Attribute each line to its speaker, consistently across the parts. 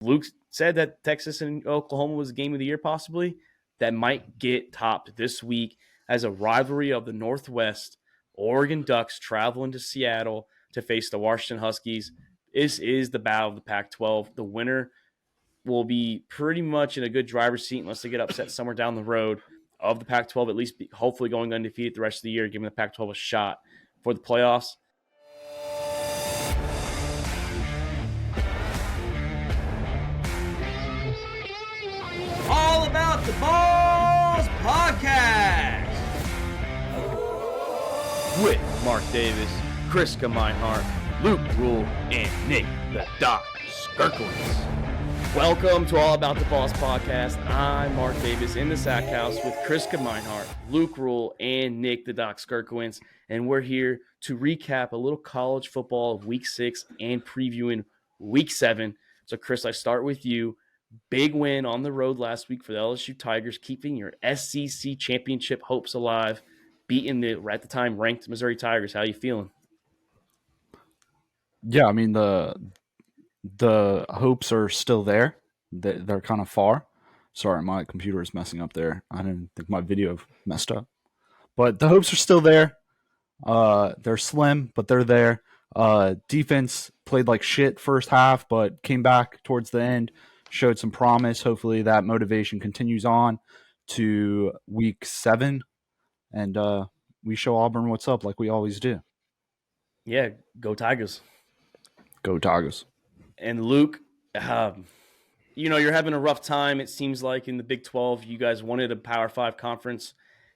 Speaker 1: Luke said that Texas and Oklahoma was game of the year possibly. That might get topped this week as a rivalry of the Northwest. Oregon Ducks traveling to Seattle to face the Washington Huskies. This is the battle of the Pac-12. The winner will be pretty much in a good driver's seat unless they get upset somewhere down the road of the Pac-12, at least hopefully going undefeated the rest of the year, giving the Pac-12 a shot for the playoffs. All About the Balls podcast with Mark Davis, Chris Meinhardt, Luke Rule, and Nick the Doc Skirkowitz. Welcome to All About the Balls podcast. I'm Mark Davis in the Sack House with Chris Meinhardt, Luke Rule, and Nick the Doc Skirkowitz, and we're here to recap a little college football of Week 6 and previewing Week 7. So, Chris, I start with you. Big win on the road last week for the LSU Tigers, keeping your SEC championship hopes alive, beating the, at the time, ranked Missouri Tigers. How are you feeling?
Speaker 2: Yeah, I mean, the hopes are still there. They're kind of far. Sorry, my computer is messing up there. I didn't think my video messed up. But the hopes are still there. They're slim, but they're there. Defense played like shit first half, but came back towards the end, showed some promise. Hopefully that motivation continues on to Week 7. And we show Auburn what's up like we always do.
Speaker 1: Yeah, go Tigers.
Speaker 2: Go Tigers.
Speaker 1: And Luke, you're having a rough time, it seems like, in the Big 12. You guys wanted a Power 5 conference,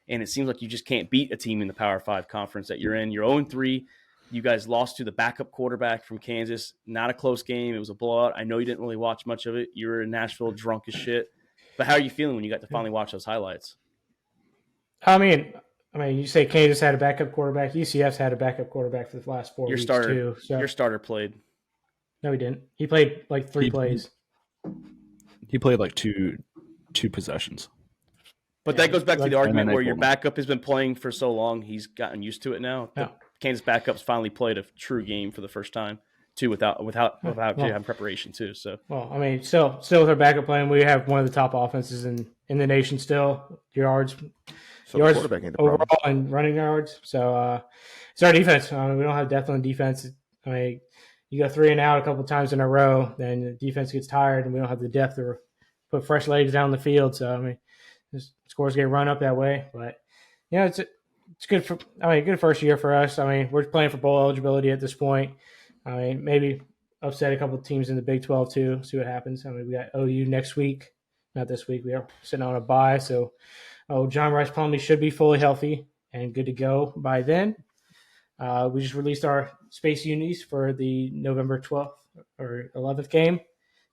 Speaker 1: and it seems like you just can't beat a team in the Power 5 conference that you're in. You're 0-3. You guys lost to the backup quarterback from Kansas. Not a close game. It was a blowout. I know you didn't really watch much of it. You were in Nashville drunk as shit. But how are you feeling when you got to finally watch those highlights?
Speaker 3: I mean, you say Kansas had a backup quarterback. UCF's had a backup quarterback for the last 4 weeks too. So.
Speaker 1: Your starter played.
Speaker 3: No, he didn't. He played like 3 plays.
Speaker 2: He played like two possessions.
Speaker 1: But that goes back to the argument where your backup has been playing for so long, he's gotten used to it now. The Kansas backups finally played a true game for the first time, too, without having preparation too. So
Speaker 3: still with our backup plan, we have one of the top offenses in the nation still. Yards overall and running yards. So it's our defense. We don't have depth on defense. You go 3 and out a couple of times in a row, then the defense gets tired, and we don't have the depth to put fresh legs down the field. So the scores get run up that way. But it's good for good first year for us. We're playing for bowl eligibility at this point. Maybe upset a couple of teams in the Big 12 too. See what happens. We got OU next week, not this week. We are sitting on a bye, so John Rice Plumlee should be fully healthy and good to go by then. We just released our space unis for the November 12th or 11th game.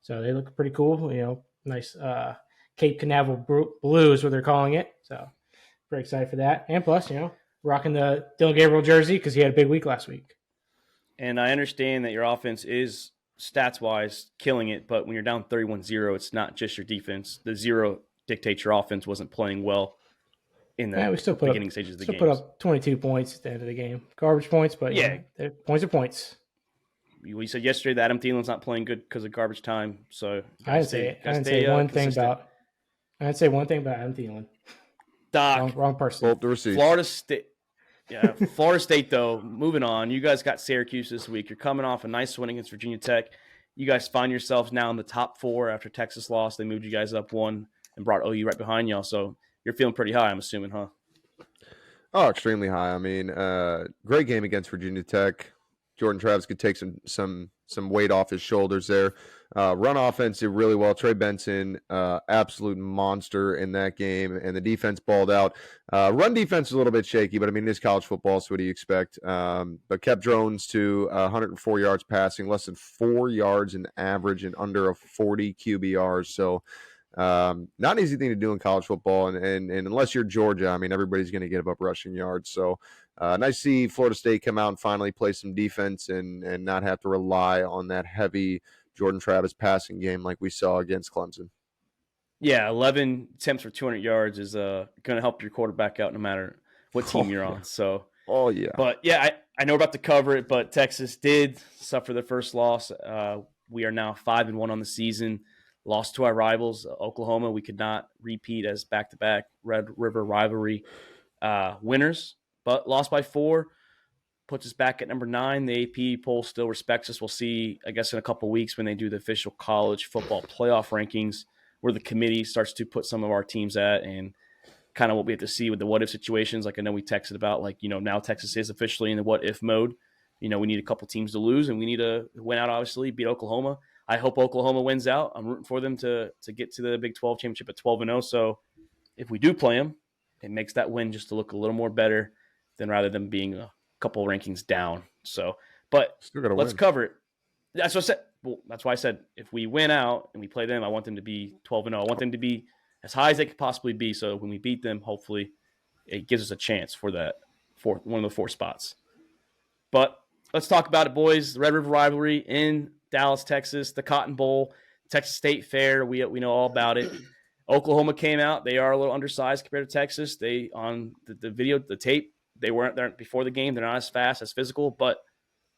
Speaker 3: So they look pretty cool. Nice Cape Canaveral blue is what they're calling it. So pretty excited for that. And plus, rocking the Dylan Gabriel jersey because he had a big week last week.
Speaker 1: And I understand that your offense is stats-wise killing it, but when you're down 31-0, it's not just your defense. The 0 dictates your offense wasn't playing well in the beginning stages of the game.
Speaker 3: Still put up 22 points at the end of the game. Garbage points, but points are points.
Speaker 1: We said yesterday that Adam Thielen's not playing good because of garbage time. So
Speaker 3: I didn't say one thing about Adam Thielen.
Speaker 1: Doc,
Speaker 3: wrong person.
Speaker 1: Florida State. Yeah, Florida State, though, moving on. You guys got Syracuse this week. You're coming off a nice win against Virginia Tech. You guys find yourselves now in the top 4 after Texas lost. They moved you guys up 1 and brought OU right behind y'all. So you're feeling pretty high, I'm assuming, huh?
Speaker 4: Oh, extremely high. Great game against Virginia Tech. Jordan Travis could take some weight off his shoulders there. Run offense did really well. Trey Benson, absolute monster in that game, and the defense balled out. Run defense is a little bit shaky, but it is college football, so what do you expect? But kept Drones to 104 yards passing, less than 4 yards in average, and under a 40 QBRs. So not an easy thing to do in college football, and unless you're Georgia, everybody's going to give up rushing yards. So nice to see Florida State come out and finally play some defense and not have to rely on that heavy Jordan Travis passing game like we saw against Clemson.
Speaker 1: Yeah, 11 attempts for 200 yards is going to help your quarterback out no matter what team you're on. So,
Speaker 4: yeah.
Speaker 1: But, yeah, I know about to cover it, but Texas did suffer their first loss. We are now 5-1 on the season. Lost to our rivals, Oklahoma. We could not repeat as back-to-back Red River Rivalry winners, but lost by 4. Puts us back at number 9. The AP poll still respects us. We'll see, I guess, in a couple weeks when they do the official college football playoff rankings, where the committee starts to put some of our teams at, and kind of what we have to see with the what-if situations. Like I know we texted about, like, now Texas is officially in the what-if mode. We need a couple teams to lose, and we need to win out, obviously, beat Oklahoma. I hope Oklahoma wins out. I'm rooting for them to get to the Big 12 championship at 12-0. So if we do play them, it makes that win just to look a little more better than rather than being a couple rankings down. So, but let's cover it. That's what I said. Well, that's why I said if we win out and we play them, I want them to be 12-0. I want them to be as high as they could possibly be. So when we beat them, hopefully it gives us a chance for that one of the 4 spots. But let's talk about it, boys. The Red River Rivalry in Dallas, Texas, the Cotton Bowl, Texas State Fair. We know all about it. Oklahoma came out. They are a little undersized compared to Texas. They, on the video, the tape, they weren't there before the game. They're not as fast, as physical, but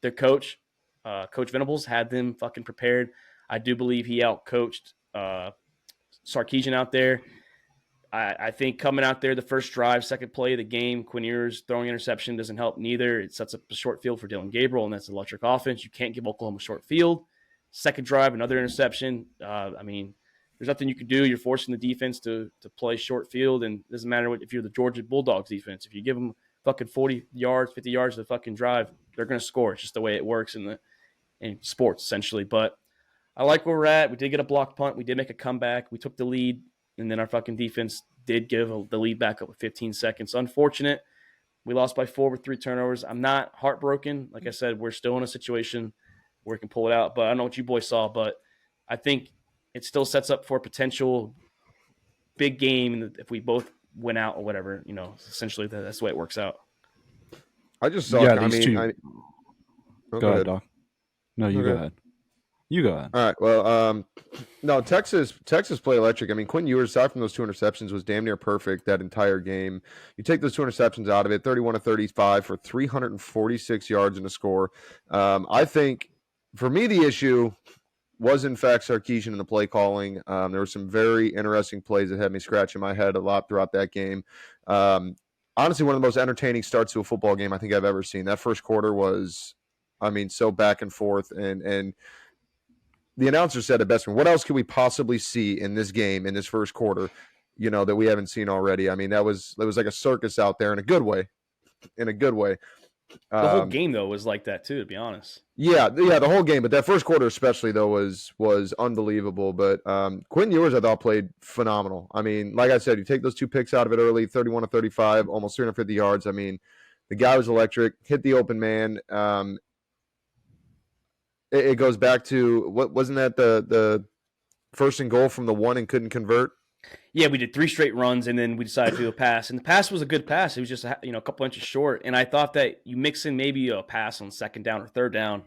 Speaker 1: their coach, Coach Venables, had them fucking prepared. I do believe he outcoached Sarkisian out there. I think coming out there, the first drive, second play of the game, Quinn Ewers throwing interception doesn't help neither. It sets up a short field for Dylan Gabriel, and that's an electric offense. You can't give Oklahoma short field. Second drive, another interception. There's nothing you can do. You're forcing the defense to play short field, and it doesn't matter if you're the Georgia Bulldogs defense. If you give them fucking 40 yards, 50 yards of the fucking drive, they're going to score. It's just the way it works in sports, essentially. But I like where we're at. We did get a blocked punt. We did make a comeback. We took the lead, and then our fucking defense did give the lead back up with 15 seconds. Unfortunate. We lost by 4 with 3 turnovers. I'm not heartbroken. Like I said, we're still in a situation where we can pull it out. But I don't know what you boys saw, but I think it still sets up for a potential big game if we both win out or whatever. Essentially that's the way it works out.
Speaker 4: I just saw.
Speaker 2: Yeah,
Speaker 4: go
Speaker 2: ahead, Doc. No, you go ahead. You go ahead.
Speaker 4: All right. Well, no, Texas play electric. I mean, Quinn Ewers, aside from those 2 interceptions, was damn near perfect that entire game. You take those 2 interceptions out of it, 31-35 for 346 yards and a score. I think, for me, the issue was, in fact, Sarkisian in the play calling. There were some very interesting plays that had me scratching my head a lot throughout that game. Honestly, one of the most entertaining starts to a football game I think I've ever seen. That first quarter was, so back and forth, and the announcer said it best. What else could we possibly see in this game, in this first quarter, that we haven't seen already? I mean, that was like a circus out there in a good way.
Speaker 1: The whole game, though, was like that, too, to be honest.
Speaker 4: Yeah, the whole game. But that first quarter especially, though, was unbelievable. But Quinn Ewers, I thought, played phenomenal. I mean, like I said, you take those 2 picks out of it early, 31-35, almost 350 yards. I mean, the guy was electric, hit the open man. It goes back to, wasn't that the first and goal from the 1 and couldn't convert?
Speaker 1: Yeah, we did 3 straight runs, and then we decided to do a pass. And the pass was a good pass. It was just a couple inches short. And I thought that you mix in maybe a pass on second down or third down,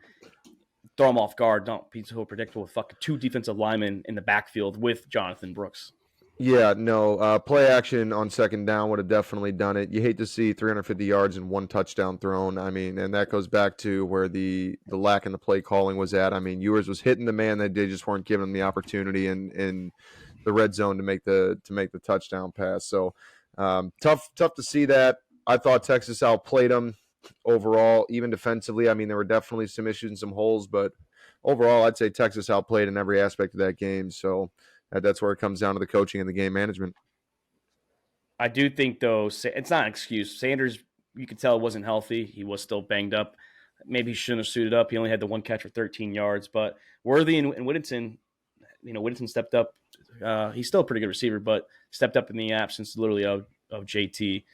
Speaker 1: throw them off guard, don't be so predictable with fucking 2 defensive linemen in the backfield with Jonathan Brooks.
Speaker 4: Yeah, no, play action on second down would have definitely done it. You hate to see 350 yards and 1 touchdown thrown. I mean, and that goes back to where the lack in the play calling was at. I mean, Ewers was hitting the man that they just weren't giving him the opportunity in the red zone to make the touchdown pass. So tough to see that. I thought Texas outplayed them overall, even defensively. I mean, there were definitely some issues and some holes, but overall, I'd say Texas outplayed in every aspect of that game. So that's where it comes down to the coaching and the game management.
Speaker 1: I do think, though, it's not an excuse. Sanders, you could tell, wasn't healthy. He was still banged up. Maybe he shouldn't have suited up. He only had the 1 catch for 13 yards. But Worthy and Whittington, Whittington stepped up. He's still a pretty good receiver, but stepped up in the absence, literally, of JT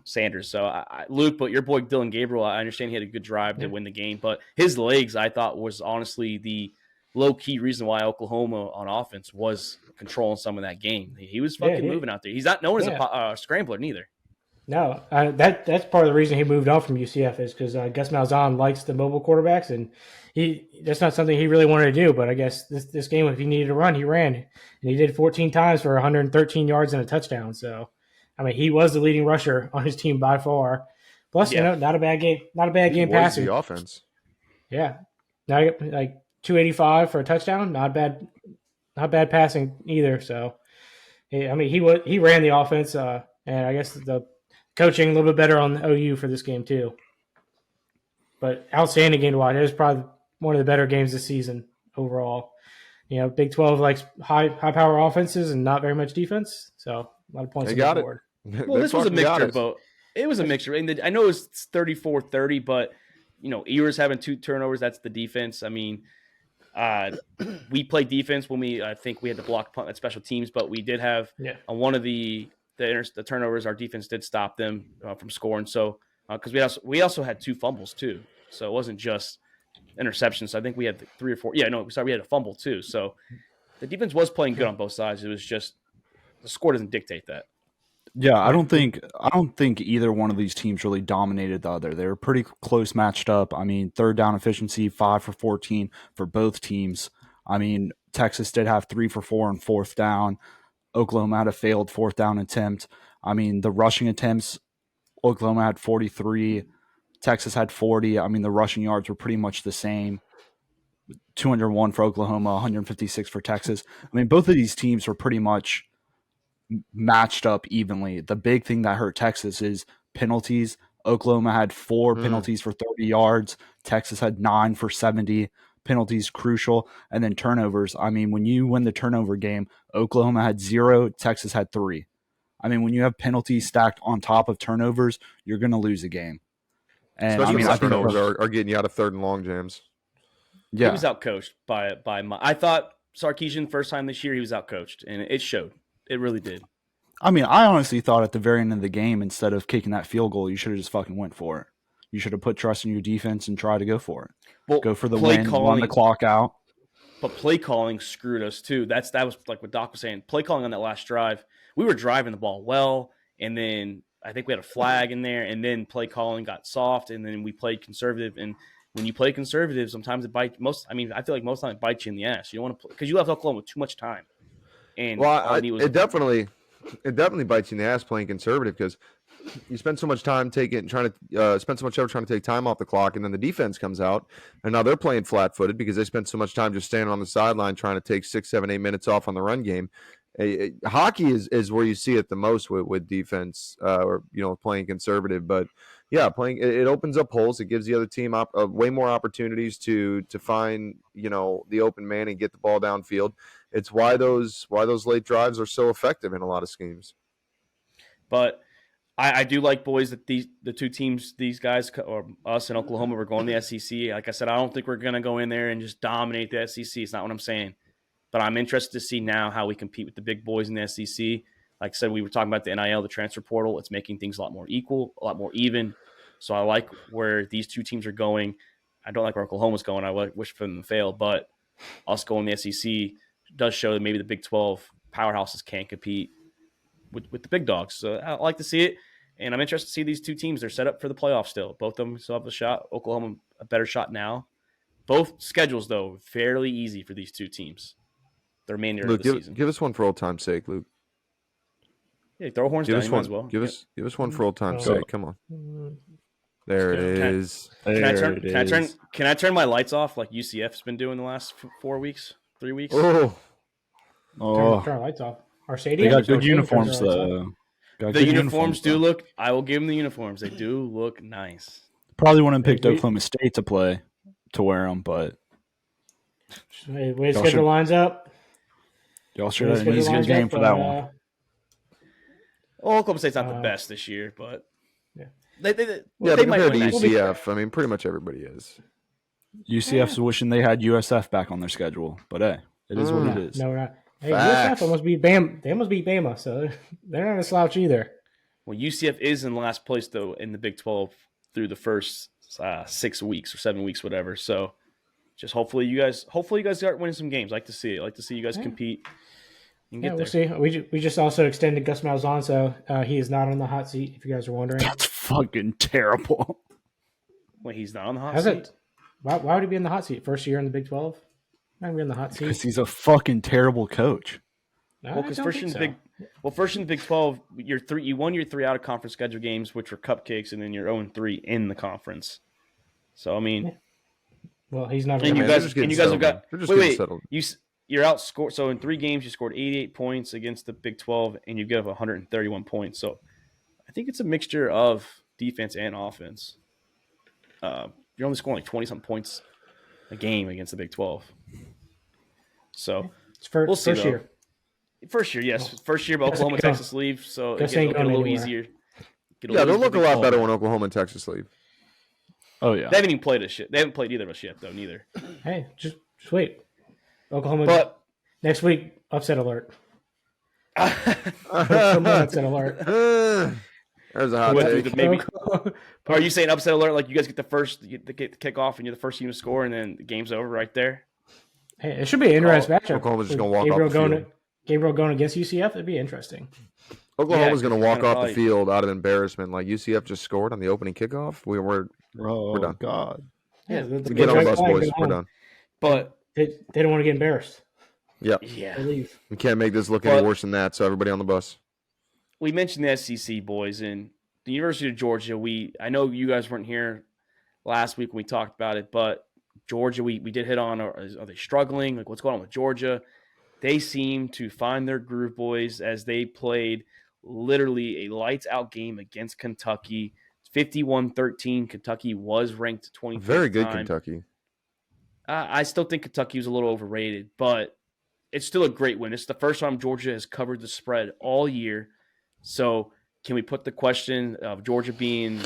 Speaker 1: Sanders. So, Luke, but your boy Dylan Gabriel, I understand he had a good drive to win the game. But his legs, I thought, was honestly the low-key reason why Oklahoma on offense was controlling some of that game. He was fucking moving out there. He's not known as a scrambler neither.
Speaker 3: No, that's part of the reason he moved on from UCF is because Gus Malzahn likes the mobile quarterbacks, and that's not something he really wanted to do. But I guess this game, if he needed to run, he ran, and he did 14 times for 113 yards and a touchdown. So, I mean, he was the leading rusher on his team by far. Plus, not a bad game passing.
Speaker 4: The offense.
Speaker 3: Yeah, now 285 for a touchdown. Not bad passing either. So, I mean, he ran the offense, and I guess the coaching a little bit better on OU for this game too. But outstanding game to watch. It was probably one of the better games this season overall. Big 12 likes high power offenses and not very much defense. So a lot of points
Speaker 4: They
Speaker 3: on
Speaker 4: got
Speaker 3: the
Speaker 4: it.
Speaker 3: board.
Speaker 1: Well, this was a mixture of both. It was a mixture. And I know it's 34-30, but Ewers having 2 turnovers, that's the defense. I mean, we played defense when I think we had to block punt at special teams, but we did have on one of the turnovers, our defense did stop them from scoring. So because we also had 2 fumbles too, so it wasn't just interceptions. So I think we had 3 or 4. Yeah, no, sorry, we had a fumble too. So the defense was playing good on both sides. It was just the score doesn't dictate that.
Speaker 2: Yeah, I don't think either one of these teams really dominated the other. They were pretty close matched up. I mean, third down efficiency, 5 for 14 for both teams. I mean, Texas did have 3 for 4 on fourth down. Oklahoma had a failed fourth down attempt. I mean, the rushing attempts, Oklahoma had 43. Texas had 40. I mean, the rushing yards were pretty much the same. 201 for Oklahoma, 156 for Texas. I mean, both of these teams were pretty much matched up evenly. The big thing that hurt Texas is penalties. Oklahoma had 4 penalties for 30 yards. Texas had 9 for 70. Penalties crucial. And then turnovers. I mean, when you win the turnover game, Oklahoma had 0, Texas had 3. I mean, when you have penalties stacked on top of turnovers, you're going to lose a game. And
Speaker 4: especially
Speaker 2: I think
Speaker 4: turnovers are getting you out of 3rd and long jams.
Speaker 2: Yeah.
Speaker 1: He was outcoached by I thought Sarkisian first time this year he was outcoached, and it showed. It really did.
Speaker 2: I mean, I honestly thought at the very end of the game, instead of kicking that field goal, you should have just fucking went for it. You should have put trust in your defense and try to go for it.
Speaker 1: Well,
Speaker 2: go for the win, run the clock out.
Speaker 1: But play calling screwed us too. That was like what Doc was saying. Play calling on that last drive, we were driving the ball well, and then I think we had a flag in there, and then play calling got soft, and then we played conservative. And when you play conservative, sometimes it bites. I feel like most of the time it bites you in the ass. You don't want to because you left Oklahoma with too much time. And
Speaker 4: it definitely bites you in the ass playing conservative because you spend so much time trying to take time off the clock, and then the defense comes out, and now they're playing flat-footed because they spent so much time just standing on the sideline trying to take 6, 7, 8 minutes off on the run game. Hockey is where you see it the most with defense or playing conservative, but yeah, it opens up holes. It gives the other team way more opportunities to find the open man and get the ball downfield. It's why those late drives are so effective in a lot of schemes.
Speaker 1: But I do like, boys, that the 2 teams, these guys or us in Oklahoma, we're going to the SEC. Like I said, I don't think we're going to go in there and just dominate the SEC. It's not what I'm saying. But I'm interested to see now how we compete with the big boys in the SEC. Like I said, we were talking about the NIL, the transfer portal. It's making things a lot more equal, a lot more even. So I like where these 2 teams are going. I don't like where Oklahoma's going. I wish for them to fail. But us going to the SEC does show that maybe the Big 12 powerhouses can't compete with the big dogs. So I like to see it. And I'm interested to see these 2 teams. They're set up for the playoffs still. Both of them still have a shot. Oklahoma, a better shot now. Both schedules, though, fairly easy for these 2 teams. The remainder of the season.
Speaker 4: Give us one for old time's sake, Luke.
Speaker 1: Yeah, throw horns down as well.
Speaker 4: Give us one for old time's sake. Come on. There it is.
Speaker 1: Can I turn my lights off like UCF's been doing the last 4 weeks, 3 weeks?
Speaker 3: Turn our lights off. Our stadium.
Speaker 2: They got good uniforms though.
Speaker 1: The uniforms do look. I will give them the uniforms. They do look nice.
Speaker 2: Probably wouldn't have picked Oklahoma State to wear them, but
Speaker 3: way to schedule lines up.
Speaker 2: Y'all should have an easier game for that one.
Speaker 1: Oklahoma State's not the best this year, but they
Speaker 4: compared
Speaker 1: might
Speaker 4: to
Speaker 1: win.
Speaker 4: UCF, I mean, pretty much everybody is.
Speaker 2: UCF's wishing they had USF back on their schedule, but hey, it is what it is.
Speaker 3: No, we're not. Hey, USF almost beat Bama. They almost beat Bama, so they're not a slouch either.
Speaker 1: Well, UCF is in last place though in the Big 12 through the first 6 weeks or 7 weeks, whatever. So, just hopefully you guys start winning some games. I like to see it. I like to see you guys compete.
Speaker 3: We'll see. We just also extended Gus Malzahn, so he is not on the hot seat. If you guys are wondering,
Speaker 2: that's fucking terrible.
Speaker 1: Wait, he's not on the hot seat.
Speaker 3: Why would he be in the hot seat? First year in the Big 12. Not gonna be in the hot seat
Speaker 2: because he's a fucking terrible coach.
Speaker 1: Well, because first in the Big 12, you won your 3 out of conference schedule games, which were cupcakes, and then you're 0-3 in the conference. So I mean,
Speaker 3: Well, he's not.
Speaker 1: And you guys have got wait.
Speaker 4: Settled.
Speaker 1: You're outscored. So in 3 games, you scored 88 points against the Big 12, and you give up 131 points. So I think it's a mixture of defense and offense. You're only scoring like 20-something points a game against the Big 12. So we'll see. First year, yes. First year, but Oklahoma and Texas leave, so it gets a little easier.
Speaker 4: They'll look a lot better when Oklahoma and Texas leave.
Speaker 2: Oh yeah,
Speaker 1: they haven't even played us yet. They haven't played either of us yet, though. Neither.
Speaker 3: Hey, just wait. Oklahoma, next week, upset alert. Upset alert.
Speaker 4: There's a hot take.
Speaker 1: Maybe. Are you saying upset alert? Like you guys get the kickoff, and you're the first team to score, and then the game's over right there.
Speaker 3: Hey, it should be an interesting matchup.
Speaker 4: Oklahoma's just going to walk off the field.
Speaker 3: Gabriel going against UCF, it'd be interesting.
Speaker 4: Oklahoma's going to walk off the field out of embarrassment. Like UCF just scored on the opening kickoff. We're done.
Speaker 2: God.
Speaker 3: Yeah,
Speaker 4: get on the bus, boys. We're done.
Speaker 1: But
Speaker 3: they don't want to get embarrassed.
Speaker 4: Yep.
Speaker 1: Yeah.
Speaker 4: We can't make this look any worse than that. So everybody on the bus.
Speaker 1: We mentioned the SEC boys and the University of Georgia. I know you guys weren't here last week when we talked about it, but Georgia, we did hit on. Are they struggling? Like what's going on with Georgia? They seem to find their groove, boys, as they played literally a lights-out game against Kentucky. 51-13. Kentucky was ranked 25th.
Speaker 4: Very good Kentucky.
Speaker 1: I still think Kentucky was a little overrated, but it's still a great win. It's the first time Georgia has covered the spread all year. So can we put the question of Georgia being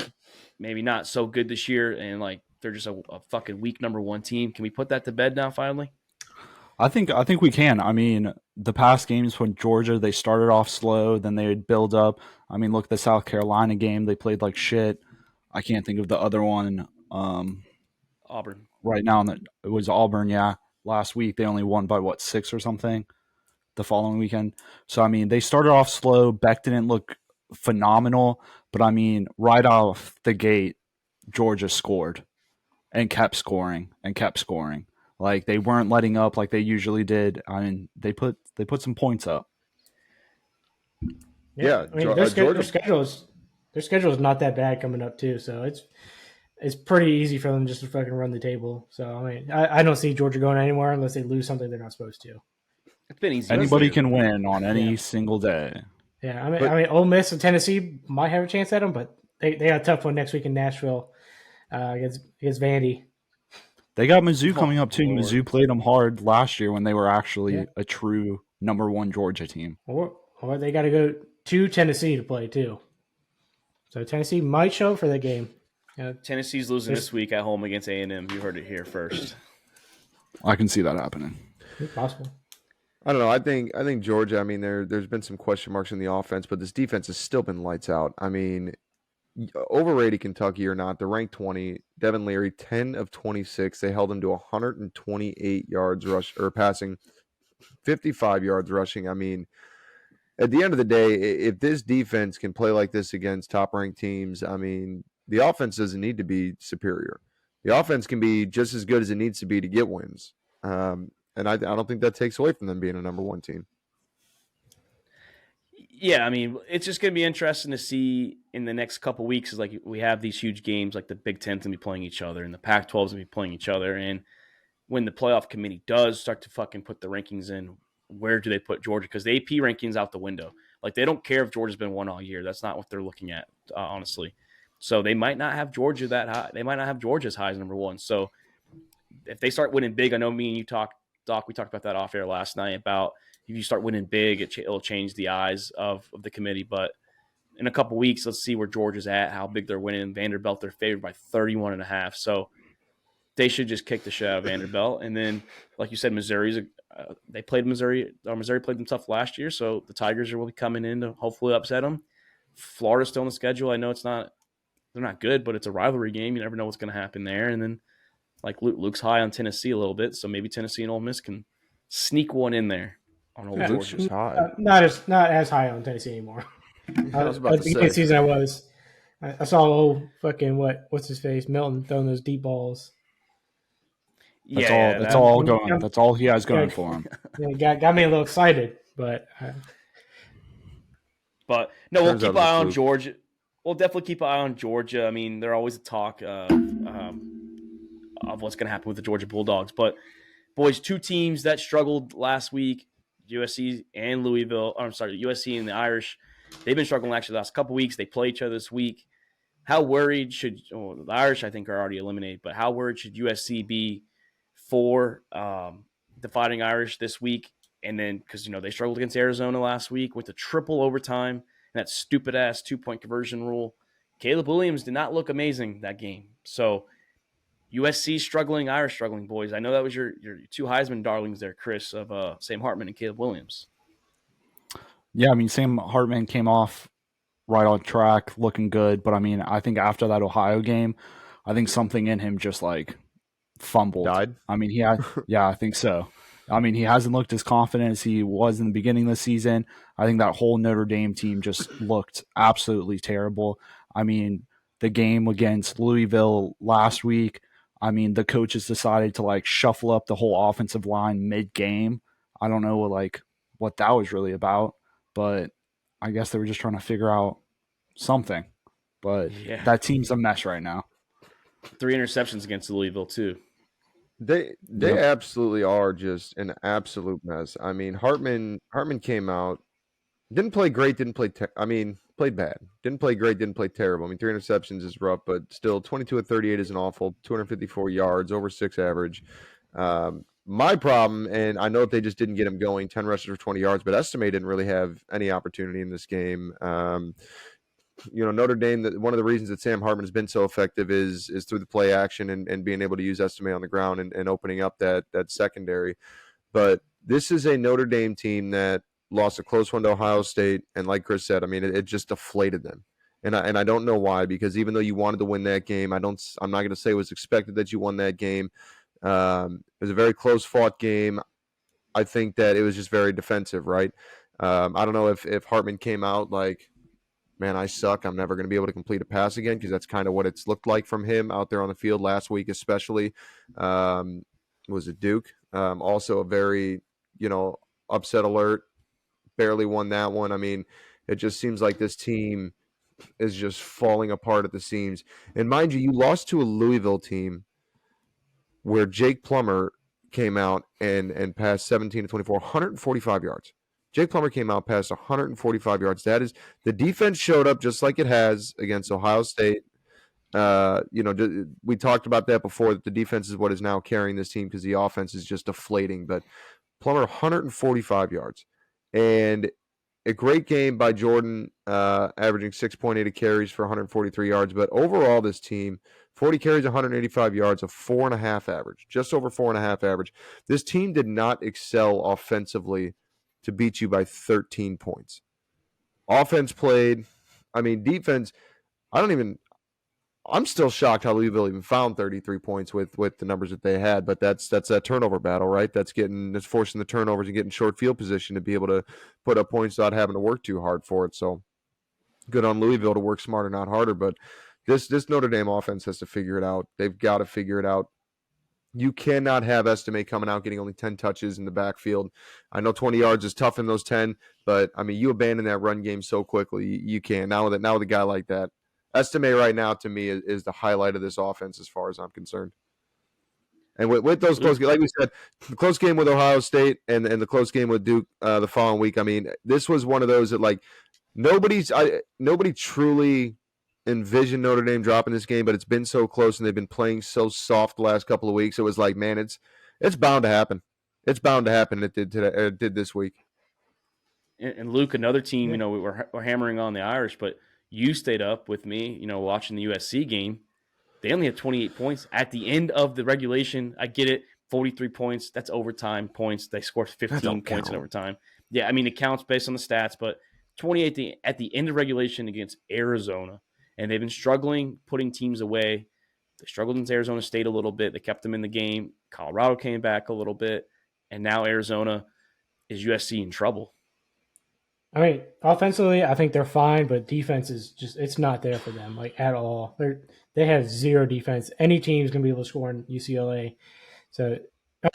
Speaker 1: maybe not so good this year and like they're just a fucking weak number 1 team? Can we put that to bed now finally?
Speaker 2: I think we can. I mean, the past games when Georgia, they started off slow, then they would build up. I mean, look, the South Carolina game, they played like shit. I can't think of the other one.
Speaker 1: Auburn.
Speaker 2: Right now, it was Auburn, yeah. Last week, they only won by, 6 or something the following weekend. So, I mean, they started off slow. Beck didn't look phenomenal. But, I mean, right off the gate, Georgia scored and kept scoring and kept scoring. Like they weren't letting up like they usually did. I mean, they put some points up.
Speaker 3: Yeah, I mean their schedule is not that bad coming up too. So it's pretty easy for them just to fucking run the table. So I mean, I don't see Georgia going anywhere unless they lose something they're not supposed to.
Speaker 1: It's been easy.
Speaker 2: Anybody can win on any single day.
Speaker 3: Yeah, I mean, Ole Miss and Tennessee might have a chance at them, but they got a tough one next week in Nashville against Vandy.
Speaker 2: They got Mizzou coming up too. Mizzou played them hard last year when they were actually a true number 1 Georgia team. Or
Speaker 3: they got to go to Tennessee to play too. So Tennessee might show up for that game.
Speaker 1: Tennessee's losing this week at home against A&M. You heard it here first.
Speaker 2: I can see that happening.
Speaker 3: It's possible.
Speaker 4: I don't know. I think Georgia. I mean, there's been some question marks in the offense, but this defense has still been lights out. I mean, overrated Kentucky or not, they're ranked 20. Devin Leary, 10 of 26. They held him to 128 yards passing, 55 yards rushing. I mean, at the end of the day, if this defense can play like this against top-ranked teams, I mean, the offense doesn't need to be superior. The offense can be just as good as it needs to be to get wins. And I don't think that takes away from them being a number 1 team.
Speaker 1: Yeah, I mean, it's just going to be interesting to see in the next couple weeks. Is like we have these huge games, like the Big Ten's going to be playing each other, and the Pac-12's going to be playing each other. And when the playoff committee does start to fucking put the rankings in, where do they put Georgia? Because the AP rankings out the window. Like they don't care if Georgia's been 1 all year. That's not what they're looking at, honestly. So they might not have Georgia that high. They might not have Georgia as high as number 1. So if they start winning big, I know me and you Doc, we talked about that off air last night about. If you start winning big, it'll change the eyes of the committee. But in a couple weeks, let's see where Georgia's at, how big they're winning. Vanderbilt, they're favored by 31.5. So they should just kick the shit out of Vanderbilt. And then, like you said, they played Missouri. Missouri played them tough last year, so the Tigers will be coming in to hopefully upset them. Florida's still on the schedule. I know they're not good, but it's a rivalry game. You never know what's going to happen there. And then, like Luke's high on Tennessee a little bit, so maybe Tennessee and Ole Miss can sneak one in there. On Old Georgia.
Speaker 3: Not as high on Tennessee anymore.
Speaker 4: I was about to say.
Speaker 3: The season I saw old fucking what's his face Milton throwing those deep balls.
Speaker 2: That's all he has going for him.
Speaker 3: Yeah, got me a little excited, but
Speaker 1: no, we'll keep an eye on Georgia. We'll definitely keep an eye on Georgia. I mean, they're always a talk of of what's going to happen with the Georgia Bulldogs. But boys, two teams that struggled last week, USC and Louisville. I'm sorry, USC and the Irish. They've been struggling actually the last couple weeks. They play each other this week. How worried should the Irish, I think, are already eliminated, but how worried should USC be for the Fighting Irish this week? And then, because, they struggled against Arizona last week with the triple overtime and that stupid-ass two-point conversion rule. Caleb Williams did not look amazing that game. So USC struggling, Irish struggling, boys. I know that was your two Heisman darlings there, Chris, of Sam Hartman and Caleb Williams.
Speaker 2: Yeah, Sam Hartman came off right on track, looking good. But, I think after that Ohio game, I think something in him just, fumbled.
Speaker 4: Died?
Speaker 2: He had – yeah, I think so. He hasn't looked as confident as he was in the beginning of the season. I think that whole Notre Dame team just looked absolutely terrible. The game against Louisville last week, the coaches decided to shuffle up the whole offensive line mid-game. I don't know what that was really about, but I guess they were just trying to figure out something. But that team's a mess right now.
Speaker 1: 3 interceptions against Louisville too.
Speaker 4: They absolutely are just an absolute mess. Hartman came out, didn't play great, played bad. Didn't play great, didn't play terrible. 3 interceptions is rough, but still 22 of 38 isn't awful. 254 yards, over 6 average. My problem, and I know if they just didn't get him going, 10 rushes for 20 yards, but Estime didn't really have any opportunity in this game. Notre Dame, one of the reasons that Sam Hartman has been so effective is through the play action and being able to use Estime on the ground and opening up that secondary. But this is a Notre Dame team that lost a close one to Ohio State, and like Chris said, it just deflated them. And I don't know why, because even though you wanted to win that game, I'm not going to say it was expected that you won that game. It was a very close fought game. I think that it was just very defensive, right? I don't know if Hartman came out man, I suck. I'm never going to be able to complete a pass again, because that's kind of what it's looked like from him out there on the field last week, especially. Was it Duke? Also a very, upset alert. Barely won that one. It just seems like this team is just falling apart at the seams. And mind you, you lost to a Louisville team where Jake Plummer came out and passed 17 to 24, 145 yards. Jake Plummer came out past 145 yards. That is, the defense showed up just like it has against Ohio State. We talked about that before, that the defense is what is now carrying this team because the offense is just deflating. But Plummer, 145 yards. And a great game by Jordan, averaging 6.8 carries for 143 yards. But overall, this team, 40 carries, 185 yards, a 4.5 average, just over 4.5 average. This team did not excel offensively to beat you by 13 points. Offense played. Defense, I'm still shocked how Louisville even found 33 points with the numbers that they had, but that's that turnover battle, right? That's forcing the turnovers and getting short field position to be able to put up points without having to work too hard for it. So good on Louisville to work smarter, not harder, but this Notre Dame offense has to figure it out. They've got to figure it out. You cannot have Estime coming out getting only 10 touches in the backfield. I know 20 yards is tough in those 10, but you abandon that run game so quickly. You can't. Now with a guy like that, Estime right now to me is the highlight of this offense as far as I'm concerned. And with those close games, like we said, the close game with Ohio State and the close game with Duke the following week. This was one of those that nobody truly envisioned Notre Dame dropping this game, but it's been so close and they've been playing so soft the last couple of weeks. It was man, it's bound to happen. It's bound to happen. It did today. It did this week.
Speaker 1: And Luke, another team, we're hammering on the Irish, but you stayed up with me, watching the USC game. They only had 28 points at the end of the regulation. I get it, 43 points. That's overtime points. They scored 15 points in overtime. Yeah, it counts based on the stats, but 28 at the end of regulation against Arizona. And they've been struggling putting teams away. They struggled against Arizona State a little bit. They kept them in the game. Colorado came back a little bit. And now Arizona is USC in trouble.
Speaker 3: Offensively, I think they're fine, but defense is just, it's not there for them, at all. They have zero defense. Any team's going to be able to score in UCLA. So,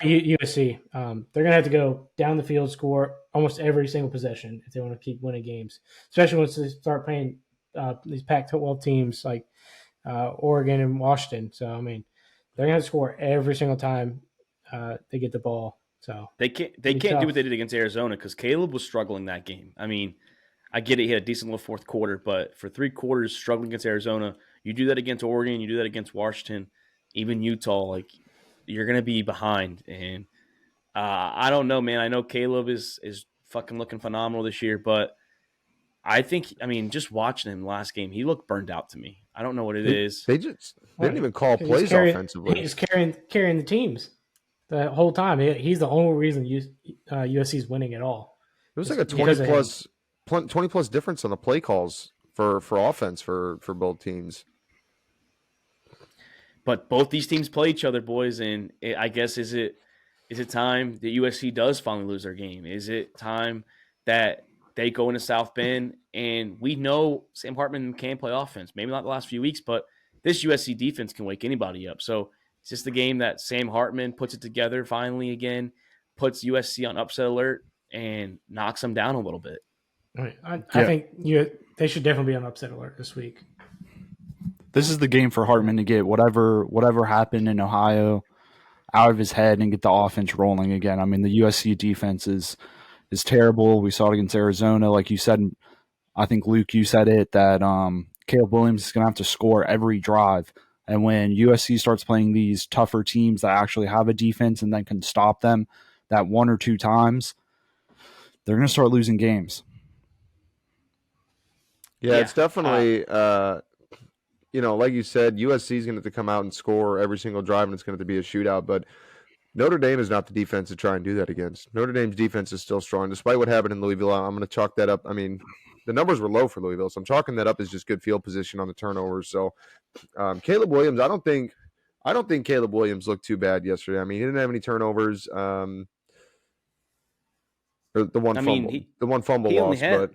Speaker 3: USC, they're going to have to go down the field, score almost every single possession if they want to keep winning games, especially once they start playing these Pac-12 teams like Oregon and Washington. So, they're going to score every single time they get the ball. So
Speaker 1: they can't do what they did against Arizona because Caleb was struggling that game. I mean, I get it, he had a decent little fourth quarter, but for 3 quarters struggling against Arizona, you do that against Oregon, you do that against Washington, even Utah, like you're going to be behind. And I don't know, man. I know Caleb is fucking looking phenomenal this year, but I think, I mean, just watching him last game, he looked burned out to me. I don't know what it is.
Speaker 4: They didn't even call plays offensively.
Speaker 3: He's carrying the teams the whole time. He's the only reason USC is winning at all.
Speaker 4: It was like a 20 plus difference on the play calls for offense for both teams.
Speaker 1: But both these teams play each other, boys, and I guess is it time that USC does finally lose their game? Is it time that they go into South Bend, and we know Sam Hartman can play offense? Maybe not the last few weeks, but this USC defense can wake anybody up. So it's just the game that Sam Hartman puts it together finally again, puts USC on upset alert, and knocks them down a little bit.
Speaker 3: I think they should definitely be on upset alert this week.
Speaker 2: This is the game for Hartman to get whatever happened in Ohio out of his head and get the offense rolling again. I mean, the USC defense is terrible. We saw it against Arizona. Like you said, I think, Luke, you said it, that Caleb Williams is going to have to score every drive. And when USC starts playing these tougher teams that actually have a defense and then can stop them that 1 or 2 times, they're going to start losing games.
Speaker 4: Yeah, it's definitely, like you said, USC is going to have to come out and score every single drive, and it's going to have to be a shootout. But Notre Dame is not the defense to try and do that against. Notre Dame's defense is still strong. Despite what happened in Louisville, I'm going to chalk that up. I mean, the numbers were low for Louisville, so I'm chalking that up as just good field position on the turnovers. So Caleb Williams, I don't think Caleb Williams looked too bad yesterday. I mean, he didn't have any turnovers. The one fumble loss, but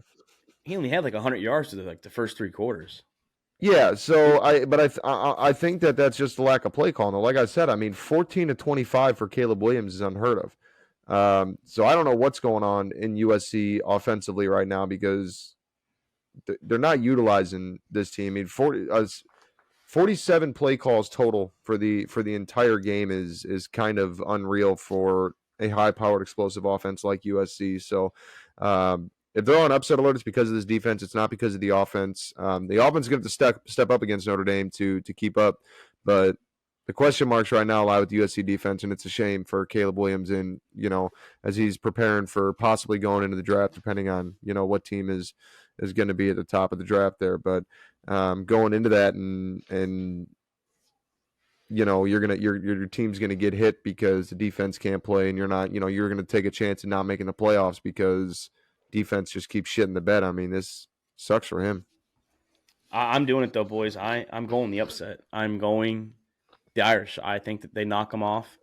Speaker 1: he only had like 100 yards to the first 3 quarters.
Speaker 4: Yeah, so I think that's just the lack of play calling. Like I said, I mean, 14 to 25 for Caleb Williams is unheard of. So I don't know what's going on in USC offensively right now because they're not utilizing this team. I mean, 47 play calls total for the entire game is kind of unreal for a high-powered, explosive offense like USC. So if they're on upset alert, it's because of this defense. It's not because of the offense. The offense is going to have to step up against Notre Dame to keep up. But the question marks right now lie with the USC defense, and it's a shame for Caleb Williams and, as he's preparing for possibly going into the draft, depending on, what team is going to be at the top of the draft there. But going into that and your team's going to get hit because the defense can't play, and you're not, you're going to take a chance in not making the playoffs because defense just keeps shitting the bed. I mean, this sucks for him.
Speaker 1: I'm doing it though, boys. I'm going the upset. I'm going the Irish. I think that they knock them off.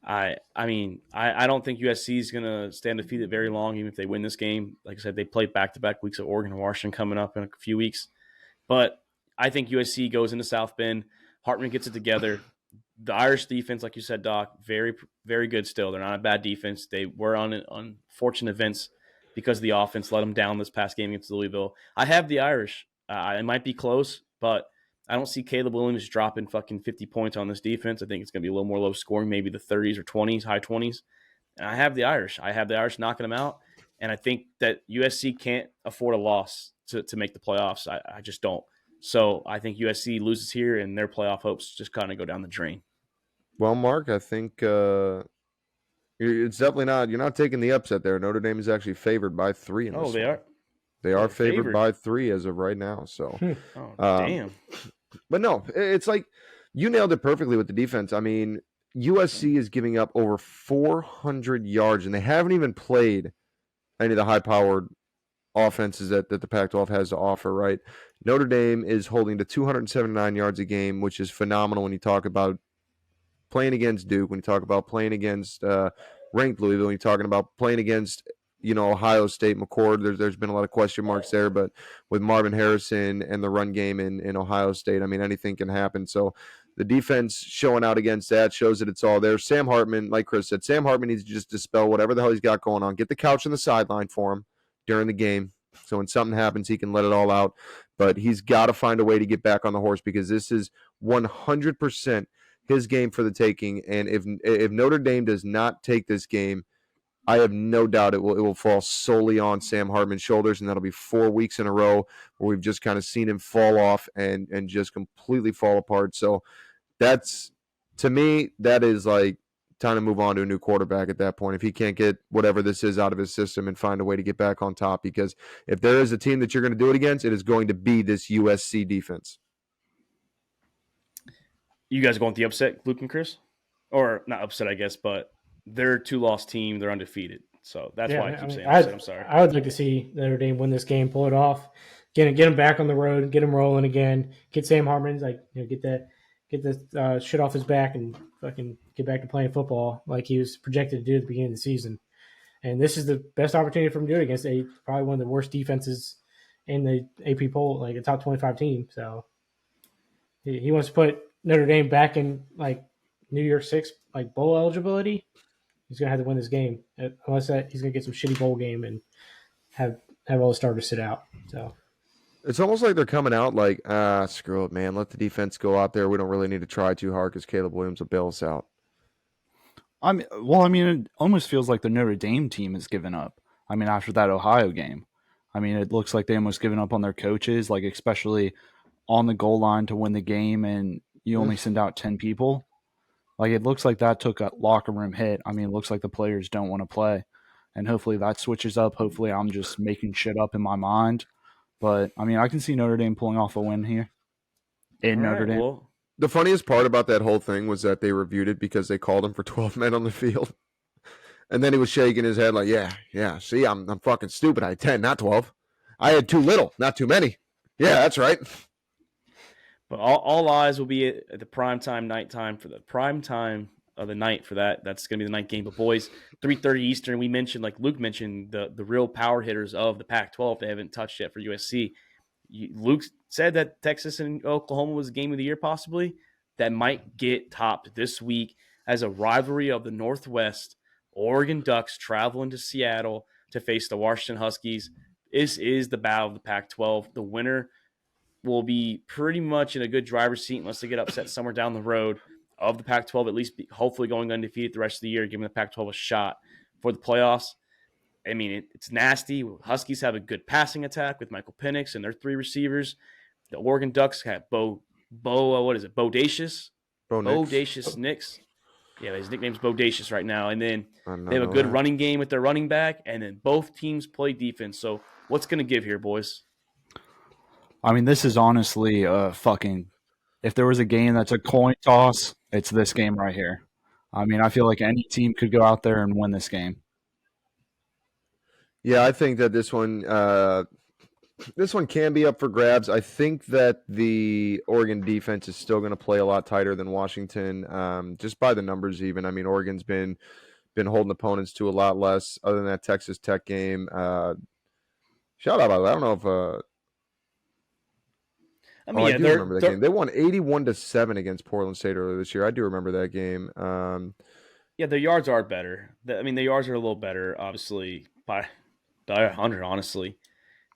Speaker 1: I don't think USC is going to stay undefeated very long, even if they win this game. Like I said, they play back-to-back weeks of Oregon and Washington coming up in a few weeks. But I think USC goes into South Bend. Hartman gets it together. The Irish defense, like you said, Doc, very, very good still. They're not a bad defense. They were on unfortunate events because the offense let them down this past game against Louisville. I have the Irish. It might be close, but I don't see Caleb Williams dropping fucking 50 points on this defense. I think it's going to be a little more low scoring, maybe the 30s or 20s, high 20s. And I have the Irish. Knocking them out. And I think that USC can't afford a loss to make the playoffs. I just don't. So I think USC loses here, and their playoff hopes just kind of go down the drain.
Speaker 4: Well, Mark, I think it's definitely not. You're not taking the upset there. Notre Dame is actually favored by 3 in this.
Speaker 1: Oh, they are.
Speaker 4: They are favored by 3 as of right now. So,
Speaker 1: damn.
Speaker 4: But no, it's like you nailed it perfectly with the defense. I mean, USC is giving up over 400 yards, and they haven't even played any of the high-powered offenses that the Pac-12 has to offer, right? Notre Dame is holding to 279 yards a game, which is phenomenal when you talk about playing against Duke, when you talk about playing against ranked Louisville, when you're talking about playing against Ohio State, McCord. There's been a lot of question marks there, but with Marvin Harrison and the run game in Ohio State, I mean, anything can happen. So the defense showing out against that shows that it's all there. Sam Hartman, like Chris said, Sam Hartman needs to just dispel whatever the hell he's got going on. Get the couch on the sideline for him during the game, so when something happens, he can let it all out. But he's got to find a way to get back on the horse because this is 100% his game for the taking. And if Notre Dame does not take this game, I have no doubt it will fall solely on Sam Hartman's shoulders, and that'll be 4 weeks in a row where we've just kind of seen him fall off and just completely fall apart. So that's, to me, that is like time to move on to a new quarterback at that point if he can't get whatever this is out of his system and find a way to get back on top. Because if there is a team that you're going to do it against, it is going to be this USC defense.
Speaker 1: You guys going with the upset, Luke and Chris? Or not upset, I guess, but they're a 2-loss team. They're undefeated. So that's why I keep saying upset. I'm sorry.
Speaker 3: I would like to see Notre Dame win this game, pull it off, get them back on the road, get them rolling again, get Sam Hartman, get the shit off his back and fucking get back to playing football like he was projected to do at the beginning of the season. And this is the best opportunity for him to do it against probably one of the worst defenses in the AP poll, like a top 25 team. So he wants to put Notre Dame back in like New Year's Six, like bowl eligibility. He's gonna have to win this game. Unless he's gonna get some shitty bowl game and have all the starters sit out. So
Speaker 4: it's almost like they're coming out like, screw it, man. Let the defense go out there. We don't really need to try too hard because Caleb Williams will bail us out.
Speaker 2: It almost feels like the Notre Dame team has given up. After that Ohio game, it looks like they almost given up on their coaches, like especially on the goal line to win the game, and you only send out 10 people. Like, it looks like that took a locker room hit. It looks like the players don't want to play. And hopefully that switches up. Hopefully I'm just making shit up in my mind. But, I can see Notre Dame pulling off a win here in Notre Dame.
Speaker 1: Well,
Speaker 4: the funniest part about that whole thing was that they reviewed it because they called him for 12 men on the field. And then he was shaking his head like, yeah, see, I'm fucking stupid. I had 10, not 12. I had too little, not too many. Yeah, that's right.
Speaker 1: But all eyes will be at the nighttime for the prime time of the night for that. That's going to be the night game. But boys, 3:30 Eastern. We mentioned, like Luke mentioned, the real power hitters of the Pac-12 they haven't touched yet for USC. Luke said that Texas and Oklahoma was the game of the year possibly. That might get topped this week as a rivalry of the Northwest. Oregon Ducks traveling to Seattle to face the Washington Huskies. This is the battle of the Pac-12. The winner will be pretty much in a good driver's seat unless they get upset somewhere down the road of the Pac-12, at least hopefully going undefeated the rest of the year, giving the Pac-12 a shot for the playoffs. It's nasty. Huskies have a good passing attack with Michael Penix and their 3 receivers. The Oregon Ducks have Bodacious? Bodacious Nix. Yeah, his nickname's Bodacious right now. And then they have a good running game with their running back, and then both teams play defense. So what's going to give here, boys?
Speaker 2: This is honestly if there was a game that's a coin toss, it's this game right here. I feel like any team could go out there and win this game.
Speaker 4: Yeah, I think that this one can be up for grabs. I think that the Oregon defense is still going to play a lot tighter than Washington, just by the numbers even. Oregon's been holding opponents to a lot less other than that Texas Tech game. Shout out, I don't know if I do remember that game. They won 81-7 against Portland State earlier this year. I do remember that game.
Speaker 1: The yards are better. The yards are a little better, obviously, by 100, honestly.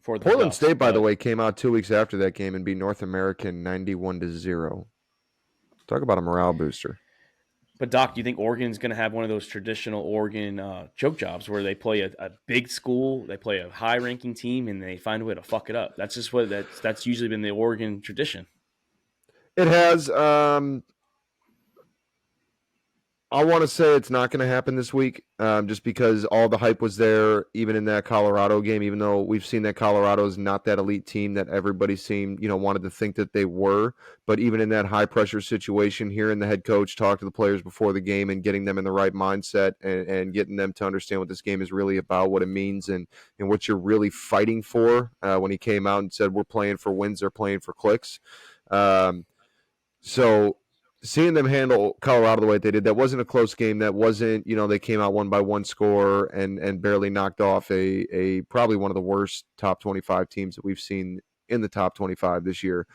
Speaker 1: For the
Speaker 4: Portland State, by the way, came out 2 weeks after that game and beat North American 91-0. Talk about a morale booster.
Speaker 1: But, Doc, do you think Oregon's going to have one of those traditional Oregon choke jobs where they play a big school, they play a high-ranking team, and they find a way to fuck it up? That's just that's usually been the Oregon tradition.
Speaker 4: It has. I want to say it's not going to happen this week, just because all the hype was there, even in that Colorado game. Even though we've seen that Colorado is not that elite team that everybody seemed, wanted to think that they were. But even in that high pressure situation, hearing the head coach talk to the players before the game and getting them in the right mindset and getting them to understand what this game is really about, what it means, and what you're really fighting for. When he came out and said, "We're playing for wins, they're playing for clicks." So. Seeing them handle Colorado the way they did, that wasn't a close game. That wasn't, they came out 1-1 score and barely knocked off a probably one of the worst top 25 teams that we've seen in the top 25 this year.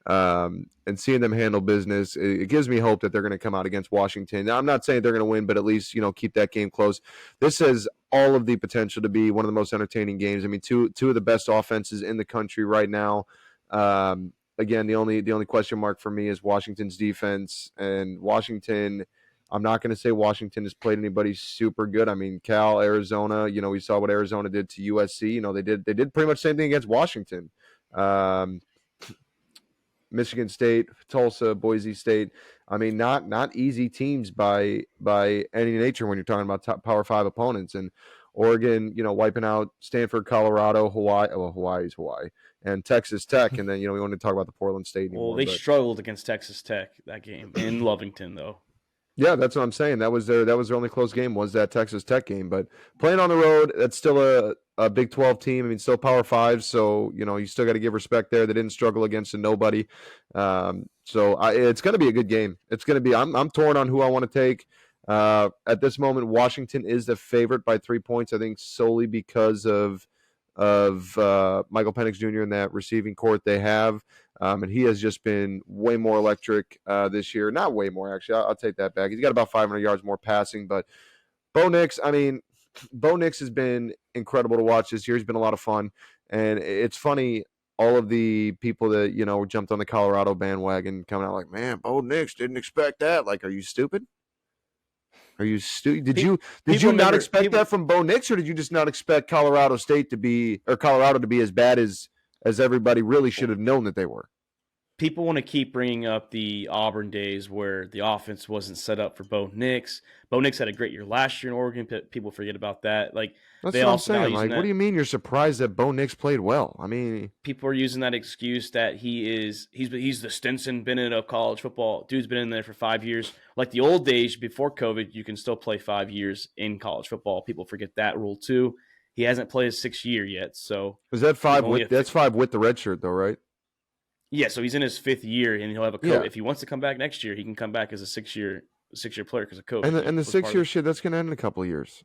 Speaker 4: And seeing them handle business, it gives me hope that they're going to come out against Washington. Now, I'm not saying they're going to win, but at least, keep that game close. This has all of the potential to be one of the most entertaining games. Two of the best offenses in the country right now. again, the only question mark for me is Washington's defense. And Washington, I'm not going to say Washington has played anybody super good. I mean, Cal, Arizona, we saw what Arizona did to USC. They did pretty much the same thing against Washington. Michigan State, Tulsa, Boise State. I mean, not easy teams by any nature when you're talking about top Power 5 opponents. And Oregon, wiping out Stanford, Colorado, Hawaii. Well, Hawaii's Hawaii, and Texas Tech. And then we want to talk about the Portland State anymore.
Speaker 1: Well, they struggled against Texas Tech that game in Lovington, though. Yeah,
Speaker 4: that's what I'm saying. That was their only close game, was that Texas Tech game. But playing on the road, that's still a Big 12 team. I mean, still Power 5, so you still got to give respect there. They didn't struggle against a nobody. So it's going to be a good game. It's going to be. I'm torn on who I want to take. At this moment, Washington is the favorite by 3 points. I think solely because of Michael Penix Jr. in that receiving court they have. And he has just been way more electric this year. Not way more, actually. I'll take that back. He's got about 500 yards more passing. But Bo Nix has been incredible to watch this year. He's been a lot of fun. And it's funny, all of the people that, jumped on the Colorado bandwagon coming out like, man, Bo Nix, didn't expect that. Like, are you stupid? Are you stupid? Did you not expect that from Bo Nix, or did you just not expect Colorado to be as bad as everybody really should have known that they were?
Speaker 1: People want to keep bringing up the Auburn days where the offense wasn't set up for Bo Nix. Bo Nix had a great year last year in Oregon. People forget about that. Like,
Speaker 4: that's what I'm saying. Like, what do you mean you're surprised that Bo Nix played well? I mean,
Speaker 1: people are using that excuse that he's the Stinson Bennett of college football. Dude's been in there for 5 years. Like the old days before COVID, you can still play 5 years in college football. People forget that rule too. He hasn't played his 6th year yet. So
Speaker 4: is that 5 with that's 5 with the red shirt though, right?
Speaker 1: Yeah, so he's in his 5th year, and he'll have a coach. Yeah. If he wants to come back next year, he can come back as a 6-year player because of COVID.
Speaker 4: And the 6-year shit, that's going to end in a couple of years.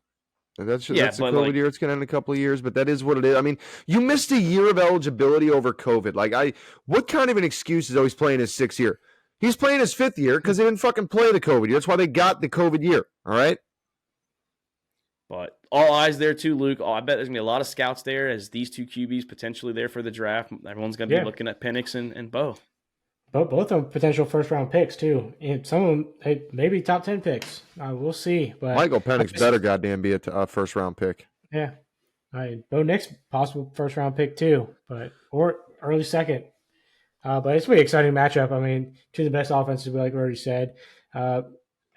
Speaker 4: That's the COVID year. It's going to end in a couple of years, but that is what it is. I mean, you missed a year of eligibility over COVID. Like, what kind of an excuse is always playing his 6th year? He's playing his 5th year because they didn't fucking play the COVID year. That's why they got the COVID year. All right.
Speaker 1: But all eyes there too, Luke. I bet there's going to be a lot of scouts there as these two QBs potentially there for the draft. Everyone's going to be looking at Penix and Bo.
Speaker 3: Both of them potential first-round picks too. And some of them, maybe top 10 picks. We'll see. But
Speaker 4: Michael Penix better goddamn be a first-round pick.
Speaker 3: Yeah. Bo Nix, possible first-round pick too, or early second. But it's a pretty exciting matchup. I mean, two of the best offenses, like we already said.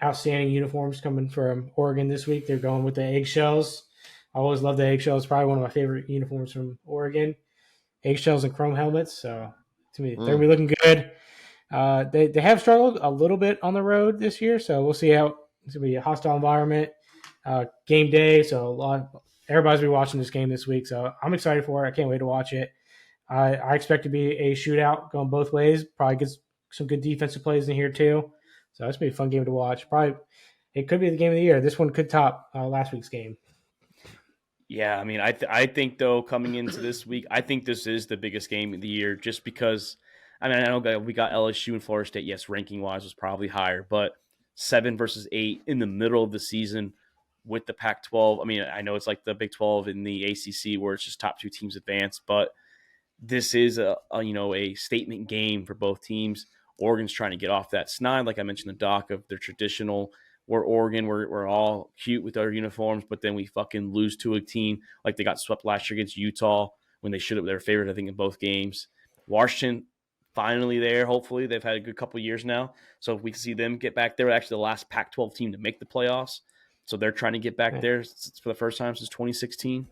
Speaker 3: Outstanding uniforms coming from Oregon this week. They're going with the eggshells. I always love the eggshells. Probably one of my favorite uniforms from Oregon. Eggshells and chrome helmets. So to me, they're going to be looking good. They have struggled a little bit on the road this year, so we'll see how it's going to be a hostile environment. Game day, so everybody's going to be watching this game this week. So I'm excited for it. I can't wait to watch it. I expect to be a shootout going both ways. Probably get some good defensive plays in here too. So it's going to be a fun game to watch. Probably it could be the game of the year. This one could top last week's game.
Speaker 1: Yeah, I mean, I think, though, coming into this week, I think this is the biggest game of the year just because, I mean, I know we got LSU and Florida State. Yes, ranking-wise was probably higher, but 7 versus 8 in the middle of the season with the Pac-12. I mean, I know it's like the Big 12 in the ACC where it's just top 2 teams advance, but this is a statement game for both teams. Oregon's trying to get off that snide, like I mentioned, the doc of their traditional. We're Oregon, we're all cute with our uniforms, but then we fucking lose to a team like they got swept last year against Utah when they should have. They were favored, I think, in both games. Washington finally there. Hopefully, they've had a good couple of years now, so if we can see them get back there. Actually, the last Pac-12 team to make the playoffs, so they're trying to get back there for the first time since 2016.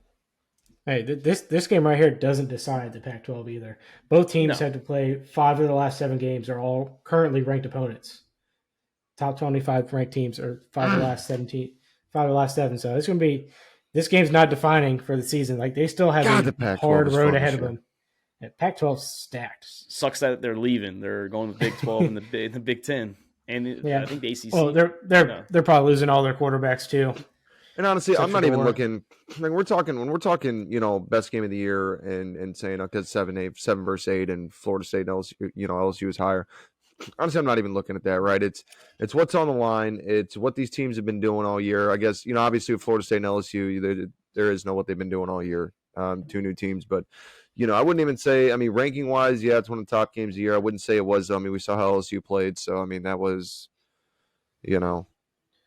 Speaker 3: Hey, this game right here doesn't decide the Pac-12 either. Both teams had to play 5 of the last 7 games. Are all currently ranked opponents. Top 25 ranked teams are 5 of the last 17, 5 of the last 7. So it's going to be this game's not defining for the season. Like they still have a hard road ahead of them. And Pac-12's stacked.
Speaker 1: Sucks that they're leaving. They're going to the Big 12 and the Big 10, and I think the ACC.
Speaker 3: Well, they're probably losing all their quarterbacks too.
Speaker 4: And honestly, I'm not even looking. Like when we're talking, best game of the year, and saying because 7 versus 8, and Florida State, and LSU is higher. Honestly, I'm not even looking at that. Right? It's what's on the line. It's what these teams have been doing all year. I guess obviously with Florida State and LSU, there is what they've been doing all year. two new teams. But, I wouldn't even say, ranking-wise, yeah, it's one of the top games of the year. I wouldn't say it was, we saw how LSU played. So, that was,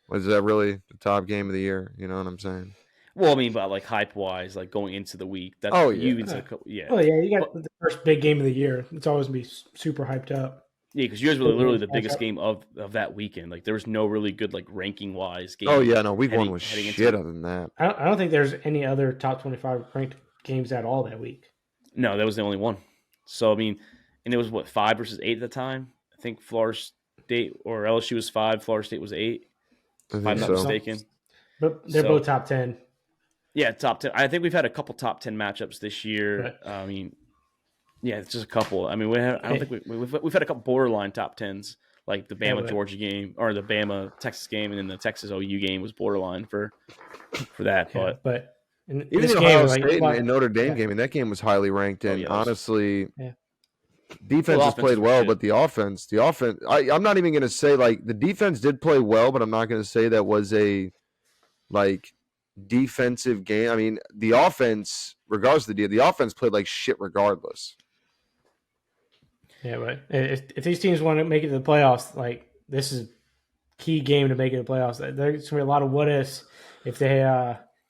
Speaker 4: was that really the top game of the year? You know what I'm saying?
Speaker 1: Well, but like hype-wise, like going into the week. That's,
Speaker 4: yeah.
Speaker 3: Oh, yeah, you got the first big game of the year. It's always going to be super hyped up.
Speaker 1: Yeah, because yours was literally the biggest game of that weekend. Like, there was no really good, like, ranking-wise game.
Speaker 4: Oh, yeah, no, week one was shit other than that.
Speaker 3: I don't think there's any other top 25 ranked games at all that week.
Speaker 1: No, that was the only one. So, and it was, 5 versus 8 at the time? I think Florida State or LSU was 5, Florida State was 8, if I'm not mistaken.
Speaker 3: But they're both top 10.
Speaker 1: Yeah, top 10. I think we've had a couple top 10 matchups this year. Right. Yeah, it's just a couple. I don't think we've had a couple borderline top 10s, like the Bama-Georgia game or the Bama-Texas game, and then the Texas-OU game was borderline for that.
Speaker 3: Yeah,
Speaker 1: but
Speaker 3: in
Speaker 4: even
Speaker 3: this
Speaker 4: the
Speaker 3: game,
Speaker 4: Ohio State and Notre Dame game, and that game was highly ranked. And honestly, defense has played well, but the offense. I'm not even going to say like the defense did play well, but I'm not going to say that was a like defensive game. The offense, regardless of the offense played like shit regardless.
Speaker 3: Yeah, but if these teams want to make it to the playoffs, like this is a key game to make it to the playoffs. There's going to be a lot of what ifs if they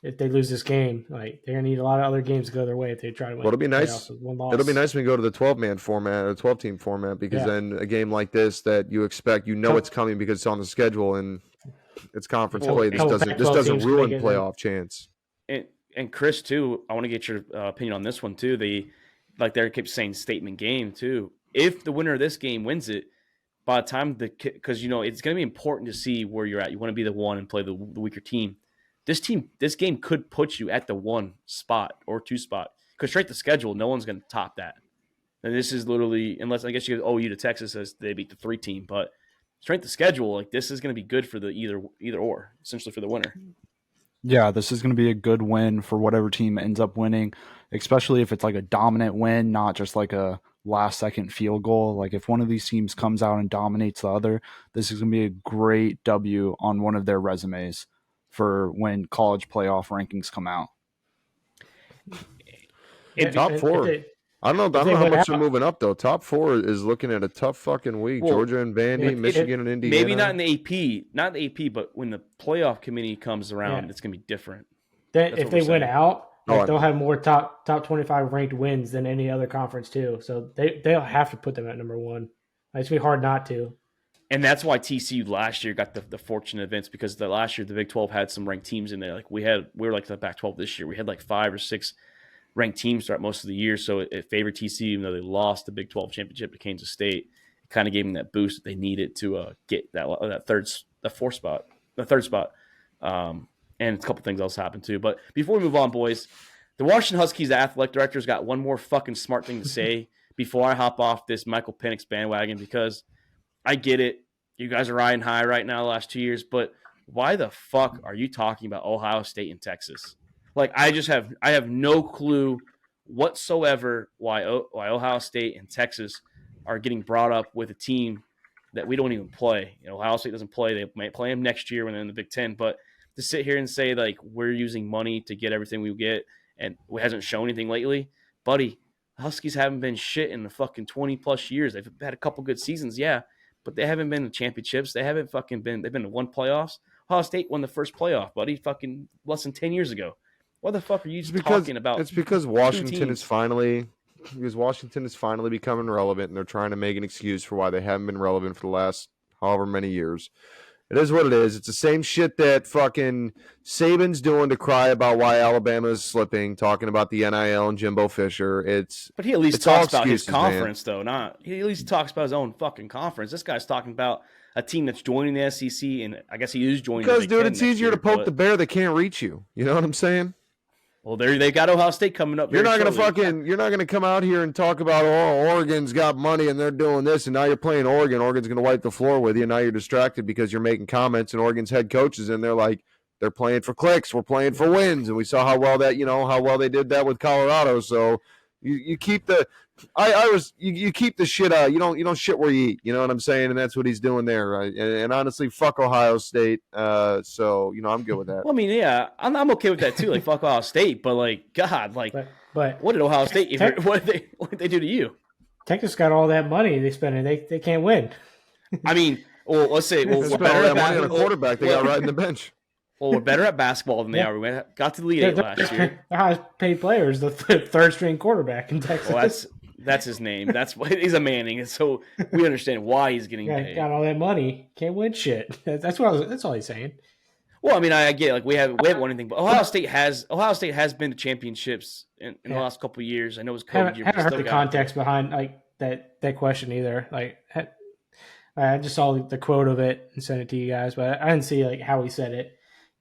Speaker 3: lose this game. Like they're going to need a lot of other games to go their way if they try to win.
Speaker 4: Well, it'll be nice. It'll be nice when we go to the 12-man format or 12-team format because then a game like this that you expect, it's coming because it's on the schedule and it's conference play. This doesn't ruin playoff chance.
Speaker 1: And Chris too, I want to get your opinion on this one too. They kept saying statement game too. If the winner of this game wins it, by the time because it's going to be important to see where you're at. You want to be the one and play the weaker team. This game could put you at the 1 spot or 2 spot because straight the schedule, no one's going to top that. And this is literally, unless I guess you go OU to Texas as they beat the 3 team, but straight the schedule, like this is going to be good for the either or, essentially for the winner.
Speaker 2: Yeah, this is going to be a good win for whatever team ends up winning, especially if it's like a dominant win, not just like a last-second field goal. Like if one of these teams comes out and dominates the other, this is going to be a great W on one of their resumes for when college playoff rankings come out.
Speaker 4: Top 4. I don't know how much they're moving up, though. Top 4 is looking at a tough fucking week. Well, Georgia and Vandy, Michigan and Indiana.
Speaker 1: Maybe not in the AP, but when the playoff committee comes around, it's going to be different.
Speaker 3: If they win out, they'll have more top 25 ranked wins than any other conference, too. So they'll have to put them at number 1. It's going to be hard not to.
Speaker 1: And that's why TCU last year got the fortunate events because the last year the Big 12 had some ranked teams in there. Like we were like the Pac-12 this year. We had like 5 or 6 ranked teams throughout most of the year, so it favored TCU even though they lost the Big 12 championship to Kansas State. It kind of gave them that boost that they needed to get the third spot. And a couple things else happened too. But before we move on, boys, the Washington Huskies athletic director's got one more fucking smart thing to say before I hop off this Michael Penix bandwagon because I get it. You guys are riding high right now the last 2 years, but why the fuck are you talking about Ohio State and Texas? Like I have no clue whatsoever why Ohio State and Texas are getting brought up with a team that we don't even play. Ohio State doesn't play. They might play them next year when they're in the Big Ten, but to sit here and say like we're using money to get everything we get and it hasn't shown anything lately, buddy, the Huskies haven't been shit in the fucking 20 plus years. They've had a couple good seasons, yeah, but they haven't been to championships. They haven't fucking been. They've been to 1 playoffs. Ohio State won the first playoff, buddy, fucking less than 10 years ago. What the fuck are you talking about?
Speaker 4: It's because Washington is finally becoming relevant, and they're trying to make an excuse for why they haven't been relevant for the last however many years. It is what it is. It's the same shit that fucking Saban's doing to cry about why Alabama is slipping, talking about the NIL and Jimbo Fisher.
Speaker 1: But he at least talks about his conference, though. He at least talks about his own fucking conference. This guy's talking about a team that's joining the SEC, and I guess he is joining.
Speaker 4: Because, dude, it's easier to poke the bear that can't reach you. You know what I'm saying?
Speaker 1: Well, they got Ohio State coming up.
Speaker 4: You're not gonna come out here and talk about Oregon's got money and they're doing this, and now you're playing Oregon. Oregon's gonna wipe the floor with you. And now you're distracted because you're making comments, and Oregon's head coaches and they're like they're playing for clicks. We're playing for wins, and we saw how well they did that with Colorado. So You keep the you keep the shit out. You don't shit where you eat. You know what I'm saying? And that's what he's doing there, right? And honestly, fuck Ohio State. So I'm good with that.
Speaker 1: Well, I mean, yeah, I'm okay with that too. Like fuck Ohio State, but like God, like
Speaker 3: but
Speaker 1: what did Ohio State? What did they do to you?
Speaker 3: Texas got all that money they spend, and they can't win.
Speaker 1: I mean, well, let's say
Speaker 4: we're better at money on a quarterback. They got right in the bench.
Speaker 1: Well, we're better at basketball than they are. We got to the Elite Eight last year.
Speaker 3: The highest paid player is the third string quarterback in Texas.
Speaker 1: Well, that's his name. He's a Manning, and so we understand why he's getting paid.
Speaker 3: Got all that money, can't win shit. That's all he's saying.
Speaker 1: Well, I mean, I get it. Like we haven't won anything, but Ohio State has been to championships in the last couple of years. I know it was COVID year.
Speaker 3: Haven't heard the context behind like that question either. Like I just saw the quote of it and sent it to you guys, but I didn't see like how he said it.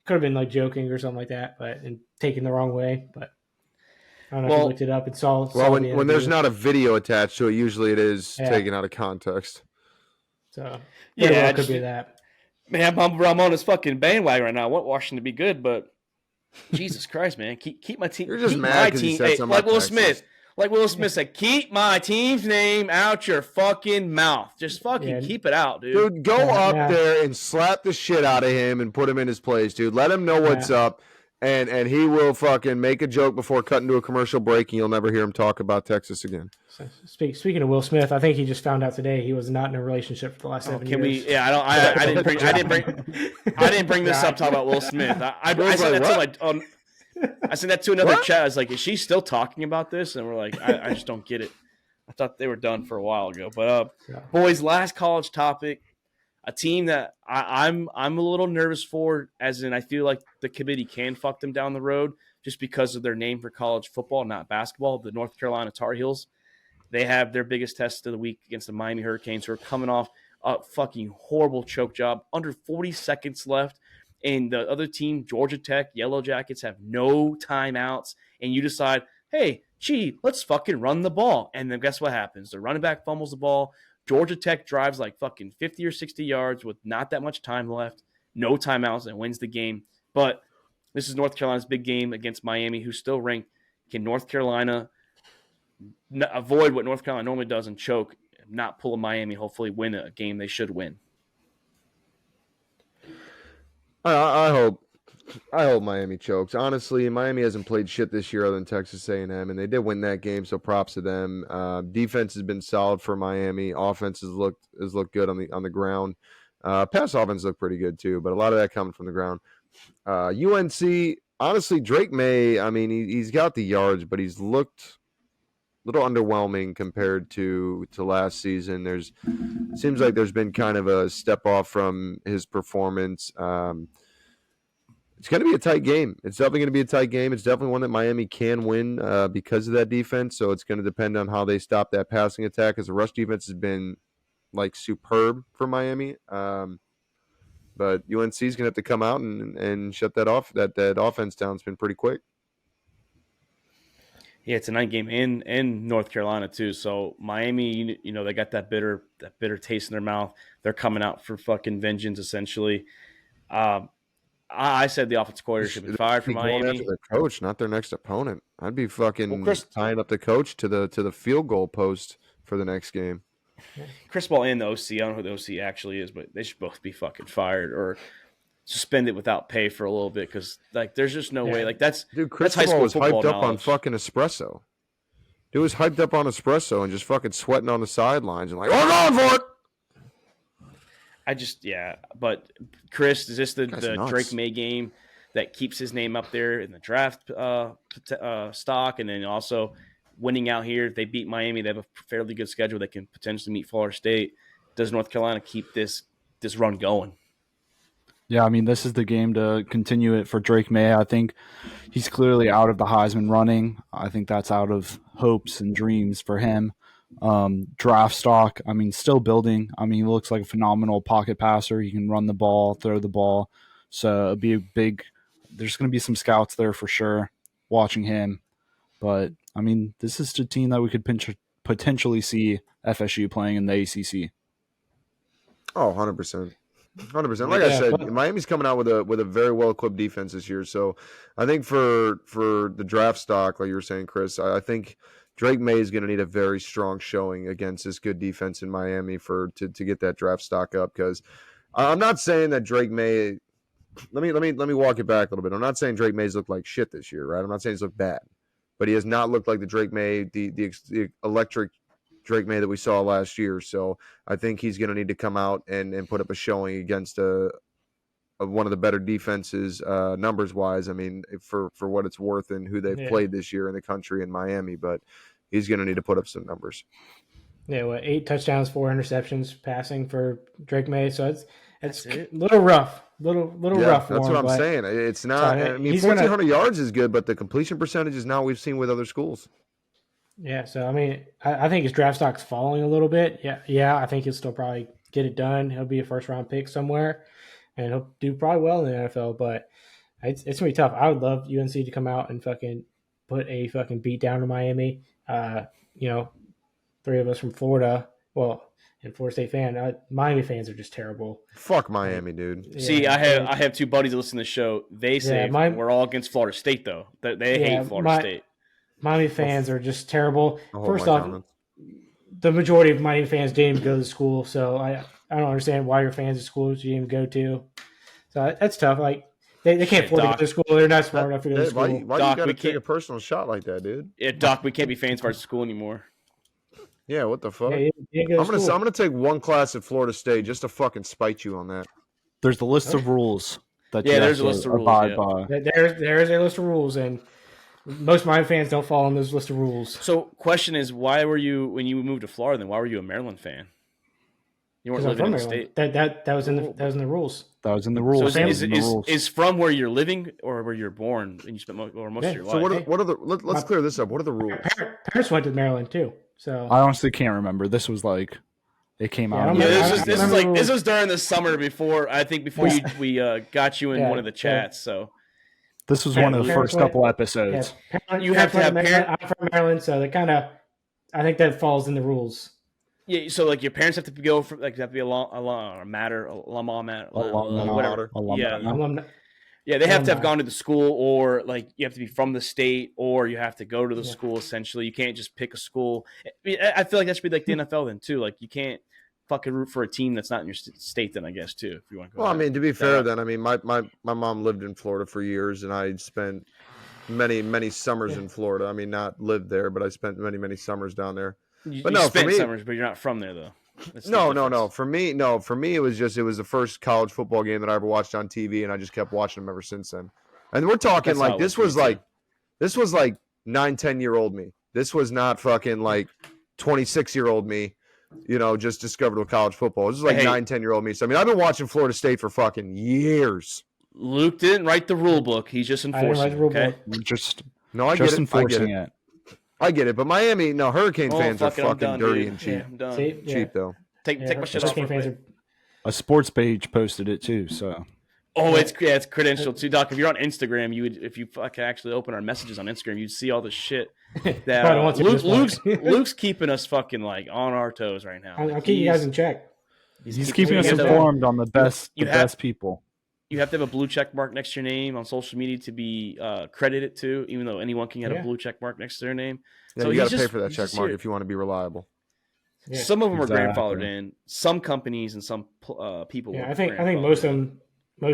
Speaker 3: Could have been like joking or something like that, but and taken the wrong way. But I don't know if you looked it up and saw.
Speaker 4: Well, when there's not a video attached to it, usually it is taken out of context.
Speaker 3: So
Speaker 1: yeah,
Speaker 3: it could be that.
Speaker 1: Man, I'm on this fucking bandwagon right now. I want Washington to be good, but Jesus Christ, man, keep my team.
Speaker 4: You're just mad because he said something
Speaker 1: like
Speaker 4: about
Speaker 1: Will
Speaker 4: Texas.
Speaker 1: Smith. Like Will Smith said, keep my team's name out your fucking mouth. Just fucking keep it out, dude.
Speaker 4: Dude, go up there and slap the shit out of him and put him in his place, dude. Let him know what's up, and he will fucking make a joke before cutting to a commercial break, and you'll never hear him talk about Texas again.
Speaker 3: So, speaking of Will Smith, I think he just found out today he was not in a relationship for the last 7 years.
Speaker 1: Can we? Yeah, I didn't bring this up talking about Will Smith. I said that to I sent that to another chat. I was like, is she still talking about this? And we're like, I just don't get it. I thought they were done for a while ago. But boys, last college topic, a team that I'm a little nervous for, as in I feel like the committee can fuck them down the road just because of their name for college football, not basketball. The North Carolina Tar Heels. They have their biggest test of the week against the Miami Hurricanes, who are coming off a fucking horrible choke job. Under 40 seconds left. And the other team, Georgia Tech, Yellow Jackets, have no timeouts. And you decide, hey, let's fucking run the ball. And then guess what happens? The running back fumbles the ball. Georgia Tech drives like fucking 50 or 60 yards with not that much time left. No timeouts and wins the game. But this is North Carolina's big game against Miami, who's still ranked. Can North Carolina avoid what North Carolina normally does and choke, not pull a Miami, hopefully win a game they should win?
Speaker 4: I hope Miami chokes. Honestly, Miami hasn't played shit this year other than Texas A&M, and they did win that game, so props to them. Defense has been solid for Miami. Offense has looked good on the ground. Pass offense looked pretty good too, but a lot of that coming from the ground. UNC, honestly, Drake May, I mean, he's got the yards, but he's looked a little underwhelming compared to last season. It seems like there's been kind of a step off from his performance. It's going to be a tight game. It's definitely going to be a tight game. It's definitely one that Miami can win because of that defense. So it's going to depend on how they stop that passing attack, because the rush defense has been like superb for Miami. But UNC is going to have to come out and shut that off. That offense down. It's been pretty quick.
Speaker 1: Yeah, it's a night game in North Carolina too. So Miami, you know, they got that bitter taste in their mouth. They're coming out for fucking vengeance, essentially. I said the offensive coordinator should be fired for Miami.
Speaker 4: Going after the coach, not their next opponent. I'd be fucking tying up the coach to the field goal post for the next game.
Speaker 1: Chris Ball and the OC. I don't know who the OC actually is, but they should both be fucking fired or suspended without pay for a little bit, because like there's just no way. Like that's
Speaker 4: Chris
Speaker 1: high
Speaker 4: Ball
Speaker 1: school
Speaker 4: was hyped up on
Speaker 1: knowledge.
Speaker 4: fucking espresso. Dude was hyped up on espresso and just fucking sweating on the sidelines and like, we're going for it.
Speaker 1: But Chris, is this the
Speaker 4: nuts.
Speaker 1: Drake May game that keeps his name up there in the draft stock, and then also winning out here? They beat Miami. They have a fairly good schedule. They can potentially meet Florida State. Does North Carolina keep this run going?
Speaker 2: Yeah, I mean, this is the game to continue it for Drake May. I think he's clearly out of the Heisman running. I think that's out of hopes and dreams for him. Draft stock, I mean, still building. I mean, he looks like a phenomenal pocket passer. He can run the ball, throw the ball. So it'll be there's going to be some scouts there for sure watching him. But, I mean, this is a team that we could potentially see FSU playing in the ACC.
Speaker 4: Oh, 100%. 100%. Like I said, Miami's coming out with a very well equipped defense this year. So I think for the draft stock, like you were saying, Chris, I think Drake May is going to need a very strong showing against this good defense in Miami to get that draft stock up. Because I'm not saying that Drake May. Let me walk it back a little bit. I'm not saying Drake May's looked like shit this year, right? I'm not saying he's looked bad, but he has not looked like the Drake May, the electric Drake May that we saw last year. So I think he's going to need to come out and put up a showing against one of the better defenses numbers wise. I mean, for what it's worth and who they've played this year in the country in Miami, but he's going to need to put up some numbers.
Speaker 3: Yeah, 8 touchdowns, 4 interceptions passing for Drake May. So it's a little rough. Little rough for
Speaker 4: that's
Speaker 3: him,
Speaker 4: what I'm saying. It's not. I mean, 1,400 yards is good, but the completion percentage is not what we've seen with other schools.
Speaker 3: Yeah, so I mean, I think his draft stock's falling a little bit. Yeah, I think he'll still probably get it done. He'll be a first round pick somewhere, and he'll do probably well in the NFL. But it's gonna be tough. I would love UNC to come out and fucking put a fucking beat down to Miami. 3 of us from Florida. Well. And Florida State fan, Miami fans are just terrible.
Speaker 4: Fuck Miami, dude.
Speaker 1: Yeah, see, I have 2 buddies that listen to the show. They say we're all against Florida State, though. They hate Florida State.
Speaker 3: Miami fans are just terrible. First off, the majority of Miami fans didn't even go to school, so I don't understand why your fans of schools you didn't even go to. So that's tough. Like they can't afford to go to school. They're not smart enough to go to school.
Speaker 4: Why
Speaker 1: Doc,
Speaker 4: you got to take a personal shot like that, dude?
Speaker 1: Yeah, Doc, we can't be fans of our school anymore.
Speaker 4: Yeah, what the fuck?
Speaker 3: Yeah,
Speaker 4: I'm gonna take one class at Florida State just to fucking spite you on that.
Speaker 2: There's the list of rules that
Speaker 1: there's a list of rules.
Speaker 2: By.
Speaker 3: There's a list of rules, and most Miami fans don't follow those list of rules.
Speaker 1: So, question is, why were you when you moved to Florida? Then why were you a Maryland fan? You weren't living in the state.
Speaker 3: That was in the rules.
Speaker 2: That was in the rules.
Speaker 1: So is from where you're living or where you're born and you spent most of your life?
Speaker 4: So what are the? Let's clear this up. What are the rules?
Speaker 3: Parents went to Maryland too. So
Speaker 2: I honestly can't remember. This was like it came out.
Speaker 1: This was during the summer before we got you in one of the chats. So
Speaker 2: this was one of the first couple episodes.
Speaker 3: Yeah, you have to have parents. I'm from Maryland, so I think that falls in the rules.
Speaker 1: Yeah, so like your parents have to go for like have to be alum mater. Yeah, they have to have gone to the school, or like you have to be from the state, or you have to go to the school. Essentially, you can't just pick a school. I feel like that should be like the NFL then too. Like you can't fucking root for a team that's not in your state. Then I guess too, if you want to go.
Speaker 4: Well, I mean, to be fair, then I mean, my mom lived in Florida for years, and I spent many summers in Florida. I mean, not lived there, but I spent many summers down there.
Speaker 1: But you spent summers, but you're not from there though.
Speaker 4: No. For me, it was the first college football game that I ever watched on TV, and I just kept watching them ever since then. And we're talking this was like 9-10-year-old me. This was not fucking like 26-year-old me, just discovered with college football. This was like 9-10-year-old me. So I mean, I've been watching Florida State for fucking years.
Speaker 1: Luke didn't write the rule book. He's just enforcing it. Okay?
Speaker 2: I get it.
Speaker 4: I get it, but Miami, Hurricane fans are fucking dirty and cheap. Cheap though.
Speaker 1: Take my shit off.
Speaker 2: A sports page posted it too, so.
Speaker 1: Oh, it's credentialed too, Doc. If you're on Instagram, if you fucking actually open our messages on Instagram, you'd see all the shit that Luke's keeping us fucking like on our toes right now.
Speaker 3: I'll keep you guys in check.
Speaker 2: He's keeping us informed on the best people.
Speaker 1: You have to have a blue check mark next to your name on social media to be credited to, even though anyone can get a blue check mark next to their name.
Speaker 4: Yeah, so you got to pay for that check mark if you want to be reliable.
Speaker 1: Yeah. Some of them are grandfathered in. Some companies and some people.
Speaker 3: Yeah, I think most of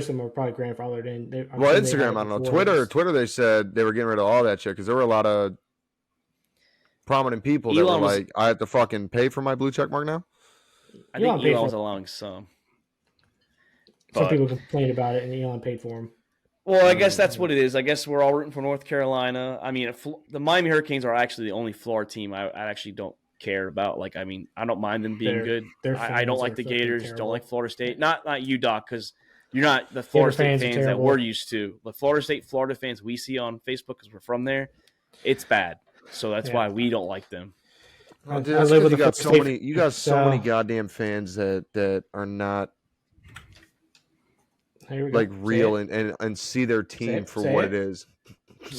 Speaker 3: them are probably grandfathered in.
Speaker 4: Instagram, I don't know. Twitter, they said they were getting rid of all that shit because there were a lot of prominent people that were like, I have to fucking pay for my blue check mark now.
Speaker 1: I think Elon was allowing some.
Speaker 3: Some people complained about it, and Elon paid for them.
Speaker 1: Well, I guess that's what it is. I guess we're all rooting for North Carolina. I mean, the Miami Hurricanes are actually the only Florida team I actually don't care about. Like, I mean, I don't mind them being good. I don't like the Gators. Terrible. Don't like Florida State. Not you, Doc, because you're not the Florida State fans that we're used to. The Florida fans we see on Facebook because we're from there, it's bad. So that's why we don't like them.
Speaker 4: Oh, dude, I live with you got so many goddamn fans that are not like real and see their team for what it is.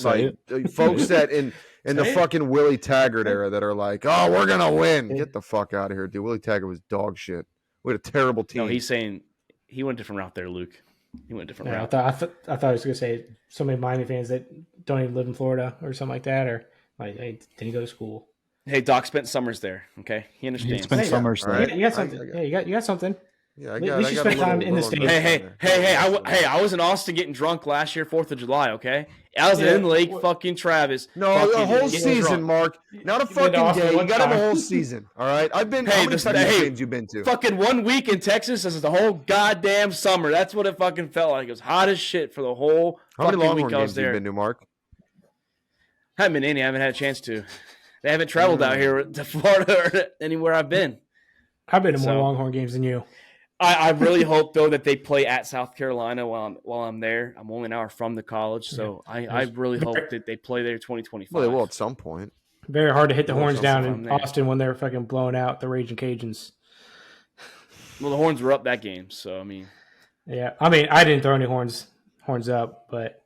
Speaker 4: Like folks that in the fucking Willie Taggart era that are like, oh, we're gonna win. Get the fuck out of here, dude. Willie Taggart was dog shit. We had a terrible team.
Speaker 1: No, he's saying he went a different route there, Luke. He went a different route.
Speaker 3: I thought I was gonna say so many Miami fans that don't even live in Florida or something like that, or like they didn't go to school.
Speaker 1: Hey, Doc spent summers there. Okay, he
Speaker 2: He
Speaker 1: understands.
Speaker 2: spent summers
Speaker 4: all
Speaker 2: there.
Speaker 4: right.
Speaker 3: You got something. Yeah, you got something.
Speaker 4: Yeah, I
Speaker 3: At
Speaker 4: got.
Speaker 3: least
Speaker 4: I
Speaker 3: you
Speaker 4: got
Speaker 3: spent
Speaker 4: a little,
Speaker 3: time in the
Speaker 4: little
Speaker 3: States.
Speaker 4: investment there.
Speaker 1: I was in Austin getting drunk last year, 4th of July. Okay, I was in Lake fucking Travis.
Speaker 4: No, the
Speaker 1: fucking
Speaker 4: whole
Speaker 1: getting
Speaker 4: season,
Speaker 1: drunk.
Speaker 4: Mark. Not a
Speaker 3: You've been to
Speaker 4: fucking
Speaker 3: Austin
Speaker 4: day. You
Speaker 3: one
Speaker 4: got it the
Speaker 3: time.
Speaker 4: whole season. All right. I've been.
Speaker 1: Hey,
Speaker 4: How many Texas games you been to?
Speaker 1: Fucking 1 week in Texas. This is the whole goddamn summer. That's what it fucking felt like. It was hot as shit for the whole
Speaker 4: How many
Speaker 1: fucking
Speaker 4: Longhorn
Speaker 1: week I was
Speaker 4: games have you
Speaker 1: there.
Speaker 4: been to, Mark?
Speaker 1: Haven't been to any. I haven't had a chance to. They haven't traveled out here to Florida or anywhere I've been.
Speaker 3: I've been to more
Speaker 1: So-
Speaker 3: Longhorn games than you.
Speaker 1: I really hope though that they play at South Carolina while I'm there. I'm only an hour from the college, so I really hope that they play there 2025.
Speaker 4: Well, they will at some point.
Speaker 3: Very hard to hit the
Speaker 1: Well,
Speaker 3: horns
Speaker 1: so
Speaker 3: down
Speaker 1: if I'm
Speaker 3: in
Speaker 1: there.
Speaker 3: Austin when they're fucking blowing out the Raging Cajuns.
Speaker 1: Well, the Horns were up that game, so I mean,
Speaker 3: Yeah, I mean, I didn't throw any horns up, but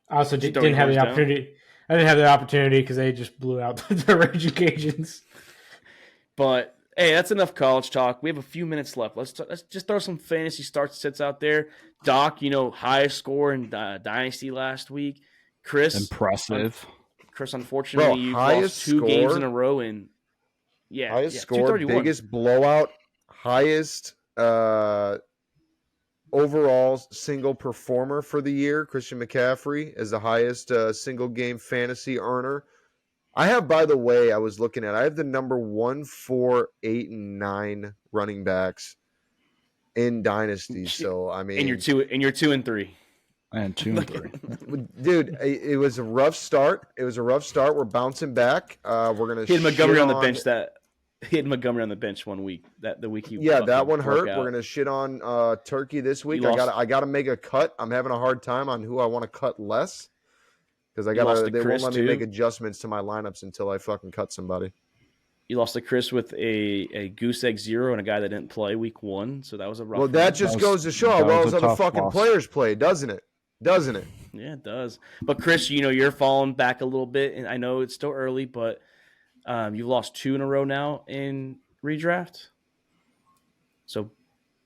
Speaker 3: I also
Speaker 1: Did you throw
Speaker 3: didn't
Speaker 1: any
Speaker 3: have the
Speaker 1: horns down?
Speaker 3: opportunity. I didn't have the opportunity because they just blew out the Raging Cajuns.
Speaker 1: but hey, that's enough college talk. We have a few minutes left. Let's just throw some fantasy starts sits out there. Doc, highest score in Dynasty last week. Chris,
Speaker 2: Impressive.
Speaker 1: Unfortunately,
Speaker 4: Bro,
Speaker 1: you've
Speaker 4: highest
Speaker 1: lost 2 games
Speaker 4: score-
Speaker 1: in a row. And
Speaker 4: Highest score,
Speaker 1: 231.
Speaker 4: biggest blowout, highest overall single performer for the year. Christian McCaffrey is the highest single game fantasy earner. I have, by the way, I was looking at. I have the number 1, 4, 8, and 9 running backs in Dynasty. So I mean,
Speaker 1: And you're 2 and 3.
Speaker 2: And 2 and 3.
Speaker 4: dude, it was a rough start. We're bouncing back. We're gonna.
Speaker 1: He had Montgomery
Speaker 4: shit
Speaker 1: on the bench. He had Montgomery on the bench 1 week. The week he
Speaker 4: Yeah,
Speaker 1: fucking
Speaker 4: that one
Speaker 1: broke
Speaker 4: hurt.
Speaker 1: out.
Speaker 4: We're gonna shit on Turkey this week.
Speaker 1: You
Speaker 4: I gotta make a cut. I'm having a hard time on who I want to cut less because
Speaker 1: You lost to
Speaker 4: they won't
Speaker 1: Chris,
Speaker 4: let me
Speaker 1: too?
Speaker 4: make adjustments to my lineups until I fucking cut somebody.
Speaker 1: You lost to Chris with a goose egg 0 and a guy that didn't play week 1, so that was a rough.
Speaker 4: Well,
Speaker 1: one.
Speaker 4: that just
Speaker 2: was-
Speaker 4: goes to show how
Speaker 2: that
Speaker 4: well
Speaker 2: was
Speaker 4: his
Speaker 2: a
Speaker 4: other
Speaker 2: tough
Speaker 4: fucking
Speaker 2: loss.
Speaker 4: players play, doesn't it? Doesn't it?
Speaker 1: Yeah, it does. But Chris, you're falling back a little bit, and I know it's still early, but you've lost 2 in a row now in redraft. So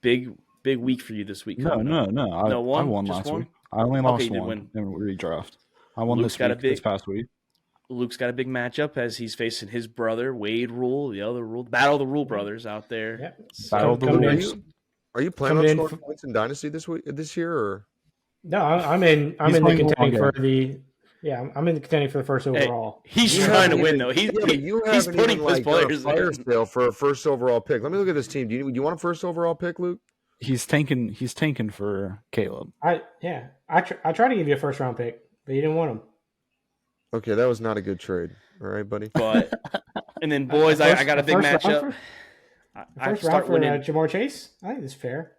Speaker 1: big week for you this week.
Speaker 2: No. I won
Speaker 1: Just
Speaker 2: last
Speaker 1: one?
Speaker 2: week. I only
Speaker 1: Okay,
Speaker 2: lost
Speaker 1: you did
Speaker 2: one
Speaker 1: win.
Speaker 2: in redraft. I won
Speaker 1: Luke's got a
Speaker 2: this past week.
Speaker 1: Luke's got a big matchup as he's facing his brother Wade Rule, the other Rule, battle of the Rule brothers out there.
Speaker 3: Yeah.
Speaker 2: Battle of the
Speaker 3: Coming in-
Speaker 2: Rules.
Speaker 4: Are you planning on
Speaker 3: Coming in
Speaker 4: scoring points in Dynasty this year? Or
Speaker 3: No, I'm in
Speaker 2: He's
Speaker 3: the
Speaker 2: playing
Speaker 3: contending
Speaker 2: long
Speaker 3: for the. Yeah, I'm in the contending for the first overall.
Speaker 1: He's
Speaker 4: You
Speaker 1: trying to
Speaker 4: haven't
Speaker 1: win
Speaker 4: even-
Speaker 1: though. He's
Speaker 4: but you
Speaker 1: he's
Speaker 4: haven't
Speaker 1: putting
Speaker 4: even
Speaker 1: his
Speaker 4: done a
Speaker 1: players
Speaker 4: fire
Speaker 1: there.
Speaker 4: sale for a first overall pick. Let me look at this team. Do you want a first overall pick, Luke?
Speaker 2: He's tanking for Caleb.
Speaker 3: I tried to give you a first round pick, but you didn't want him.
Speaker 4: Okay, that was not a good trade. All right, buddy.
Speaker 1: But and then boys, I got a big matchup. I
Speaker 3: First
Speaker 1: start
Speaker 3: round for
Speaker 1: winning.
Speaker 3: Jamar Chase. I think it's fair.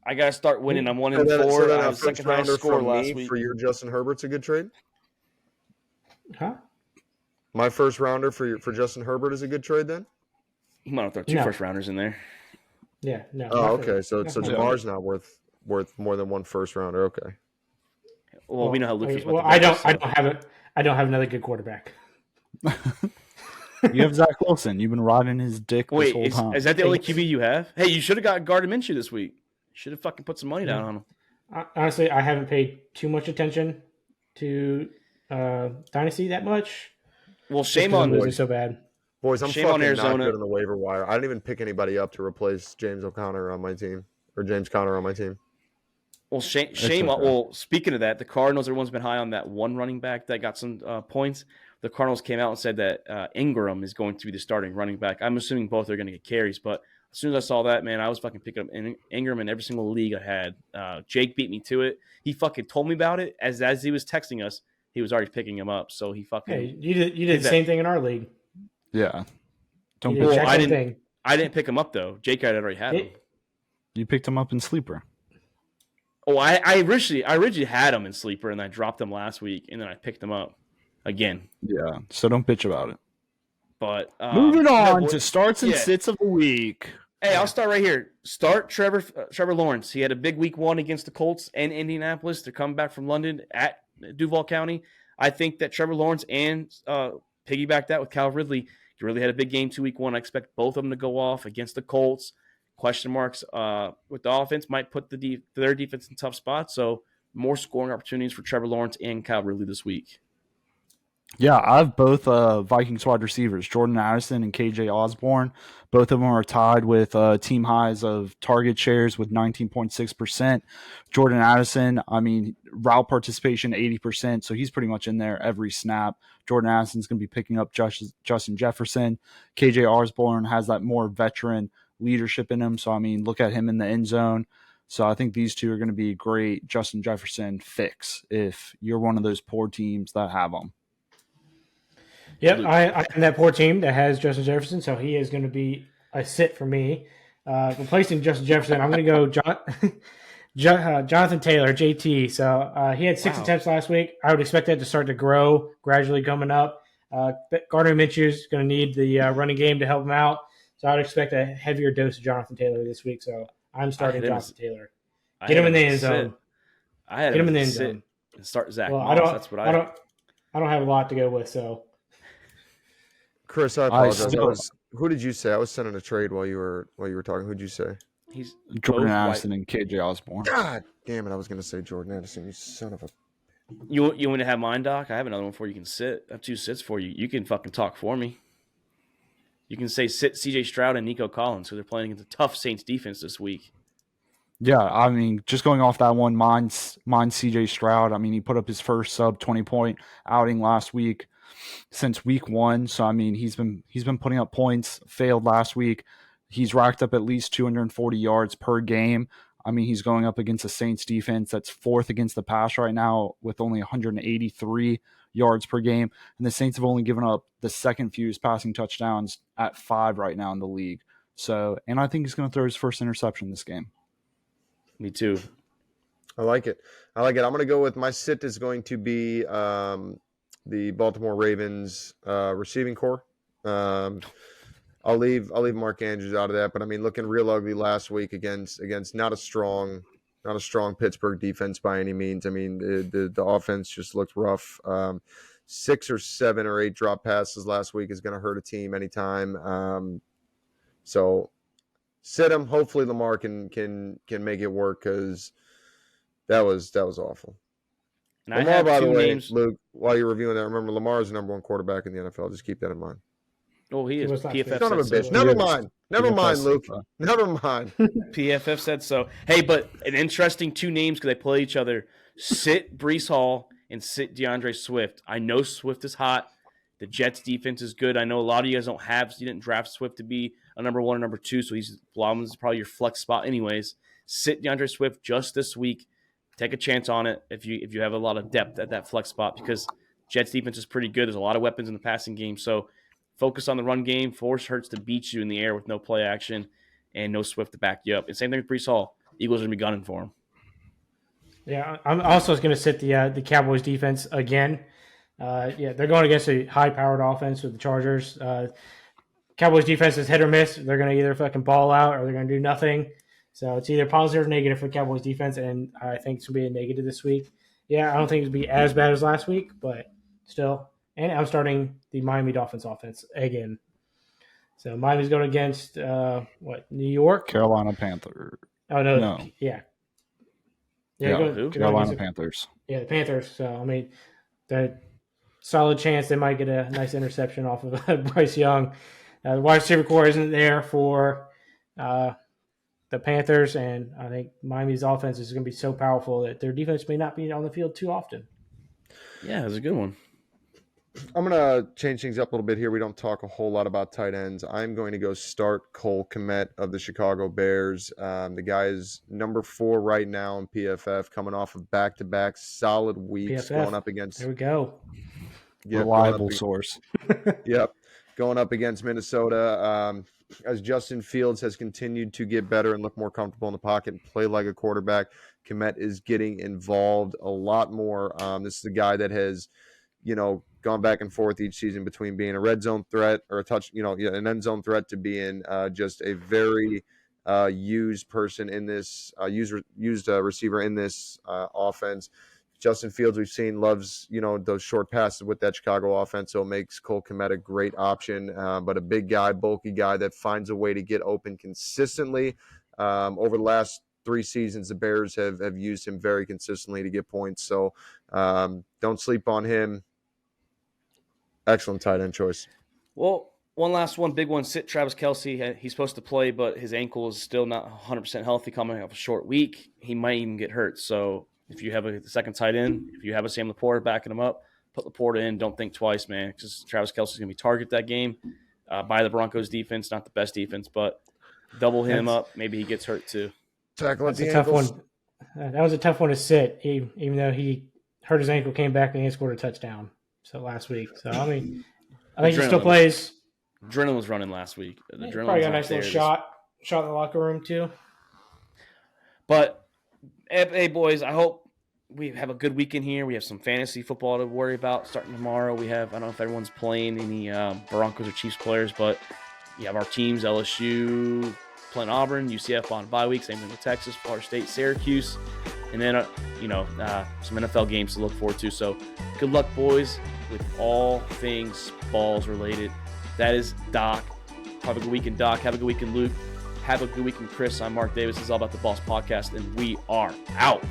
Speaker 1: I gotta start winning. I'm 1
Speaker 4: So
Speaker 1: and
Speaker 4: then,
Speaker 1: 4. I
Speaker 4: a
Speaker 1: have
Speaker 4: first
Speaker 1: second highest
Speaker 4: rounder
Speaker 1: score
Speaker 4: from
Speaker 1: last
Speaker 4: me
Speaker 1: week.
Speaker 4: for your Justin Herbert's a good trade.
Speaker 3: Huh?
Speaker 4: My first rounder for Justin Herbert is a good trade then.
Speaker 1: You might have throw 2
Speaker 3: No.
Speaker 1: first rounders in there.
Speaker 3: Yeah. No.
Speaker 4: Oh,
Speaker 3: not for-
Speaker 4: okay. So
Speaker 3: not for me.
Speaker 4: Jamar's not worth more than one first rounder. Okay.
Speaker 1: Well, we know how Luke feels about
Speaker 3: Well,
Speaker 1: the
Speaker 3: I
Speaker 1: Bengals,
Speaker 3: don't have another good quarterback.
Speaker 2: You have Zach Wilson. You've been riding his dick
Speaker 1: Wait,
Speaker 2: this whole time.
Speaker 1: is that the only QB you have? Hey, you should have got Gardner Minshew this week. Should have fucking put some money down on him.
Speaker 3: Honestly, I haven't paid too much attention to Dynasty that much.
Speaker 1: Well,
Speaker 3: just
Speaker 1: shame
Speaker 3: 'cause
Speaker 1: on
Speaker 3: I'm losing so bad.
Speaker 4: Boys, I'm
Speaker 1: Shame on
Speaker 4: fucking not
Speaker 1: Arizona.
Speaker 4: good on the waiver wire. I didn't even pick anybody up to replace James O'Connor on my team or James Conner on my team.
Speaker 1: Well, shame.
Speaker 2: okay.
Speaker 1: Well, speaking of that, the Cardinals, everyone's been high on that one running back that got some points. The Cardinals came out and said that Ingram is going to be the starting running back. I'm assuming both are going to get carries, but as soon as I saw that, man, I was fucking picking up Ingram in every single league I had. Jake beat me to it. He fucking told me about it as he was texting us. He was already picking him up, so he fucking.
Speaker 3: Hey, you did the same thing in our league.
Speaker 2: Yeah. Don't
Speaker 3: You
Speaker 2: bitch.
Speaker 3: did the exact
Speaker 1: I
Speaker 3: same
Speaker 1: didn't-
Speaker 3: thing.
Speaker 1: I didn't pick him up though. Jake had already had him.
Speaker 2: You picked him up in sleeper.
Speaker 1: Oh, I originally had him in sleeper, and I dropped him last week, and then I picked him up again.
Speaker 2: Yeah. So don't bitch about it.
Speaker 1: But
Speaker 2: Moving on
Speaker 1: boy-
Speaker 2: to starts and
Speaker 1: yeah.
Speaker 2: sits of the week.
Speaker 1: Hey, I'll start right here. Start Trevor Lawrence. He had a big week 1 against the Colts and Indianapolis. They're coming back from London at Duval County. I think that Trevor Lawrence and piggyback that with Cal Ridley. He really had a big game 2 week 1. I expect both of them to go off against the Colts. Question marks with the offense might put their defense in tough spots. So more scoring opportunities for Trevor Lawrence and Cal Ridley this week.
Speaker 2: Yeah, I have both Vikings wide receivers, Jordan Addison and KJ Osborne. Both of them are tied with team highs of target shares with 19.6%. Jordan Addison, I mean, route participation 80%, so he's pretty much in there every snap. Jordan Addison's going to be picking up Justin Jefferson. KJ Osborne has that more veteran leadership in him, so I mean, look at him in the end zone. So I think these two are going to be a great Justin Jefferson fix if you're one of those poor teams that have them.
Speaker 3: Yep, I'm that poor team that has Justin Jefferson, so he is going to be a sit for me. Replacing Justin Jefferson, I'm going to go Jonathan Taylor, JT. So he had 6 attempts last week. I would expect that to start to grow gradually coming up. Gardner Minshew is going to need the running game to help him out. So I would expect a heavier dose of Jonathan Taylor this week. So I'm starting Jonathan Taylor. Get him in the end zone.
Speaker 1: Get him in the end zone. And start Zach Moss. That's what I
Speaker 3: don't have a lot to go with, so.
Speaker 4: Chris, I apologize. Who did you say? I was sending a trade while you were talking. Who'd you say?
Speaker 2: He's Jordan Addison and KJ Osborne.
Speaker 4: God damn it! I was going to say Jordan Addison. You son of a.
Speaker 1: You want to have mine, Doc? I have another one for you. Can sit. I have 2 sits for you. You can fucking talk for me. You can say sit C.J. Stroud and Nico Collins, because they're playing against a tough Saints defense this week.
Speaker 2: Yeah, I mean, just going off that one, mine's C.J. Stroud. I mean, he put up his first sub 20-point outing last week since week 1. So I mean, he's been putting up points. Failed last week. He's racked up at least 240 yards per game. I mean, he's going up against a Saints defense that's 4th against the pass right now with only 183 yards per game. And the Saints have only given up the second fewest passing touchdowns at 5 right now in the league. So, and I think he's going to throw his first interception this game.
Speaker 1: Me too.
Speaker 4: I like it. I'm going to go with my sit is going to be the Baltimore Ravens receiving core. I'll leave Mark Andrews out of that, but I mean, looking real ugly last week against not a strong Pittsburgh defense by any means. I mean, the offense just looked rough. 6 or 7 or 8 drop passes last week is going to hurt a team anytime. So sit him. Hopefully Lamar can make it work, because that was awful.
Speaker 1: And
Speaker 4: Lamar, by the way, Luke, while you're reviewing that, remember Lamar is the number 1 quarterback in the NFL. Just keep that in mind.
Speaker 1: Oh, he is. PFF
Speaker 4: Son of a bitch.
Speaker 1: So.
Speaker 4: Never mind, Luke. Never mind.
Speaker 1: PFF said so. Hey, but an interesting 2 names because they play each other. Sit Breece Hall and sit DeAndre Swift. I know Swift is hot. The Jets defense is good. I know a lot of you guys you didn't draft Swift to be a number 1 or number 2, so he's probably your flex spot anyways. Sit DeAndre Swift just this week. Take a chance on it if you have a lot of depth at that flex spot, because Jets defense is pretty good. There's a lot of weapons in the passing game, so focus on the run game. Force Hurts to beat you in the air with no play action and no Swift to back you up. And same thing with Breece Hall. Eagles are going to be gunning for him.
Speaker 3: Yeah, I'm also going to sit the Cowboys defense again. They're going against a high-powered offense with the Chargers. Cowboys defense is hit or miss. They're going to either fucking ball out or they're going to do nothing. So it's either positive or negative for Cowboys defense, and I think it's going to be a negative this week. Yeah, I don't think it's going to be as bad as last week, but still. And I'm starting the Miami Dolphins offense again. So Miami's going against, New York?
Speaker 2: Carolina Panthers.
Speaker 3: Oh, no. Yeah.
Speaker 2: Carolina Panthers.
Speaker 3: Yeah, the Panthers. So, I mean, the solid chance they might get a nice interception off of Bryce Young. The wide receiver core isn't there for the Panthers, and I think Miami's offense is going to be so powerful that their defense may not be on the field too often.
Speaker 1: Yeah, that's a good one.
Speaker 4: I'm going to change things up a little bit here. We don't talk a whole lot about tight ends. I'm going to go start Cole Kmet of the Chicago Bears. The guy is number 4 right now in PFF, coming off of back-to-back solid weeks.
Speaker 3: PFF.
Speaker 4: Going up against.
Speaker 3: There we go.
Speaker 2: Reliable source.
Speaker 4: Yep. Going up against Minnesota. As Justin Fields has continued to get better and look more comfortable in the pocket and play like a quarterback, Kmet is getting involved a lot more. This is a guy that has, gone back and forth each season between being a red zone threat or an end zone threat to being just a very used person in this used receiver in this offense. Justin Fields, we've seen, loves those short passes with that Chicago offense, so it makes Cole Kmet a great option. But a big guy, bulky guy that finds a way to get open consistently. Over the last 3 seasons, the Bears have used him very consistently to get points. So don't sleep on him. Excellent tight end choice.
Speaker 1: Well, one last one, big one. Sit Travis Kelce. He's supposed to play, but his ankle is still not 100% healthy coming off a short week. He might even get hurt. So if you have a second tight end, if you have a Sam Laporta backing him up, put Laporta in. Don't think twice, man, because Travis Kelce's going to be targeted that game by the Broncos defense. Not the best defense, but double him up. Maybe he gets hurt too.
Speaker 3: That's a tough one. That was a tough one to sit, even though he hurt his ankle, came back, and he scored a touchdown last week. So, I mean, I think he still plays.
Speaker 1: Adrenaline was running last week. The
Speaker 3: Probably got a nice little shot in the locker room too.
Speaker 1: But, hey, boys, I hope we have a good weekend here. We have some fantasy football to worry about starting tomorrow. I don't know if everyone's playing any Broncos or Chiefs players, but you have our teams, LSU playing Auburn, UCF on bye week, same thing with Texas, Florida State, Syracuse, and then, some NFL games to look forward to. So good luck, boys, with all things balls related. That is Doc. Have a good weekend, Doc. Have a good weekend, Luke. Have a good weekend, Chris. I'm Mark Davis. This is All About the Boss podcast, and we are out.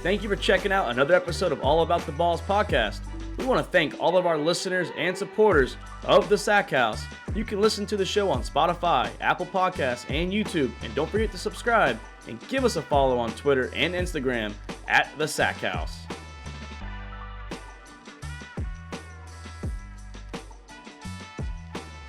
Speaker 1: Thank you for checking out another episode of All About the Balls podcast. We want to thank all of our listeners and supporters of the Sack House. You can listen to the show on Spotify, Apple Podcasts, and YouTube. And don't forget to subscribe and give us a follow on Twitter and Instagram at the Sack House.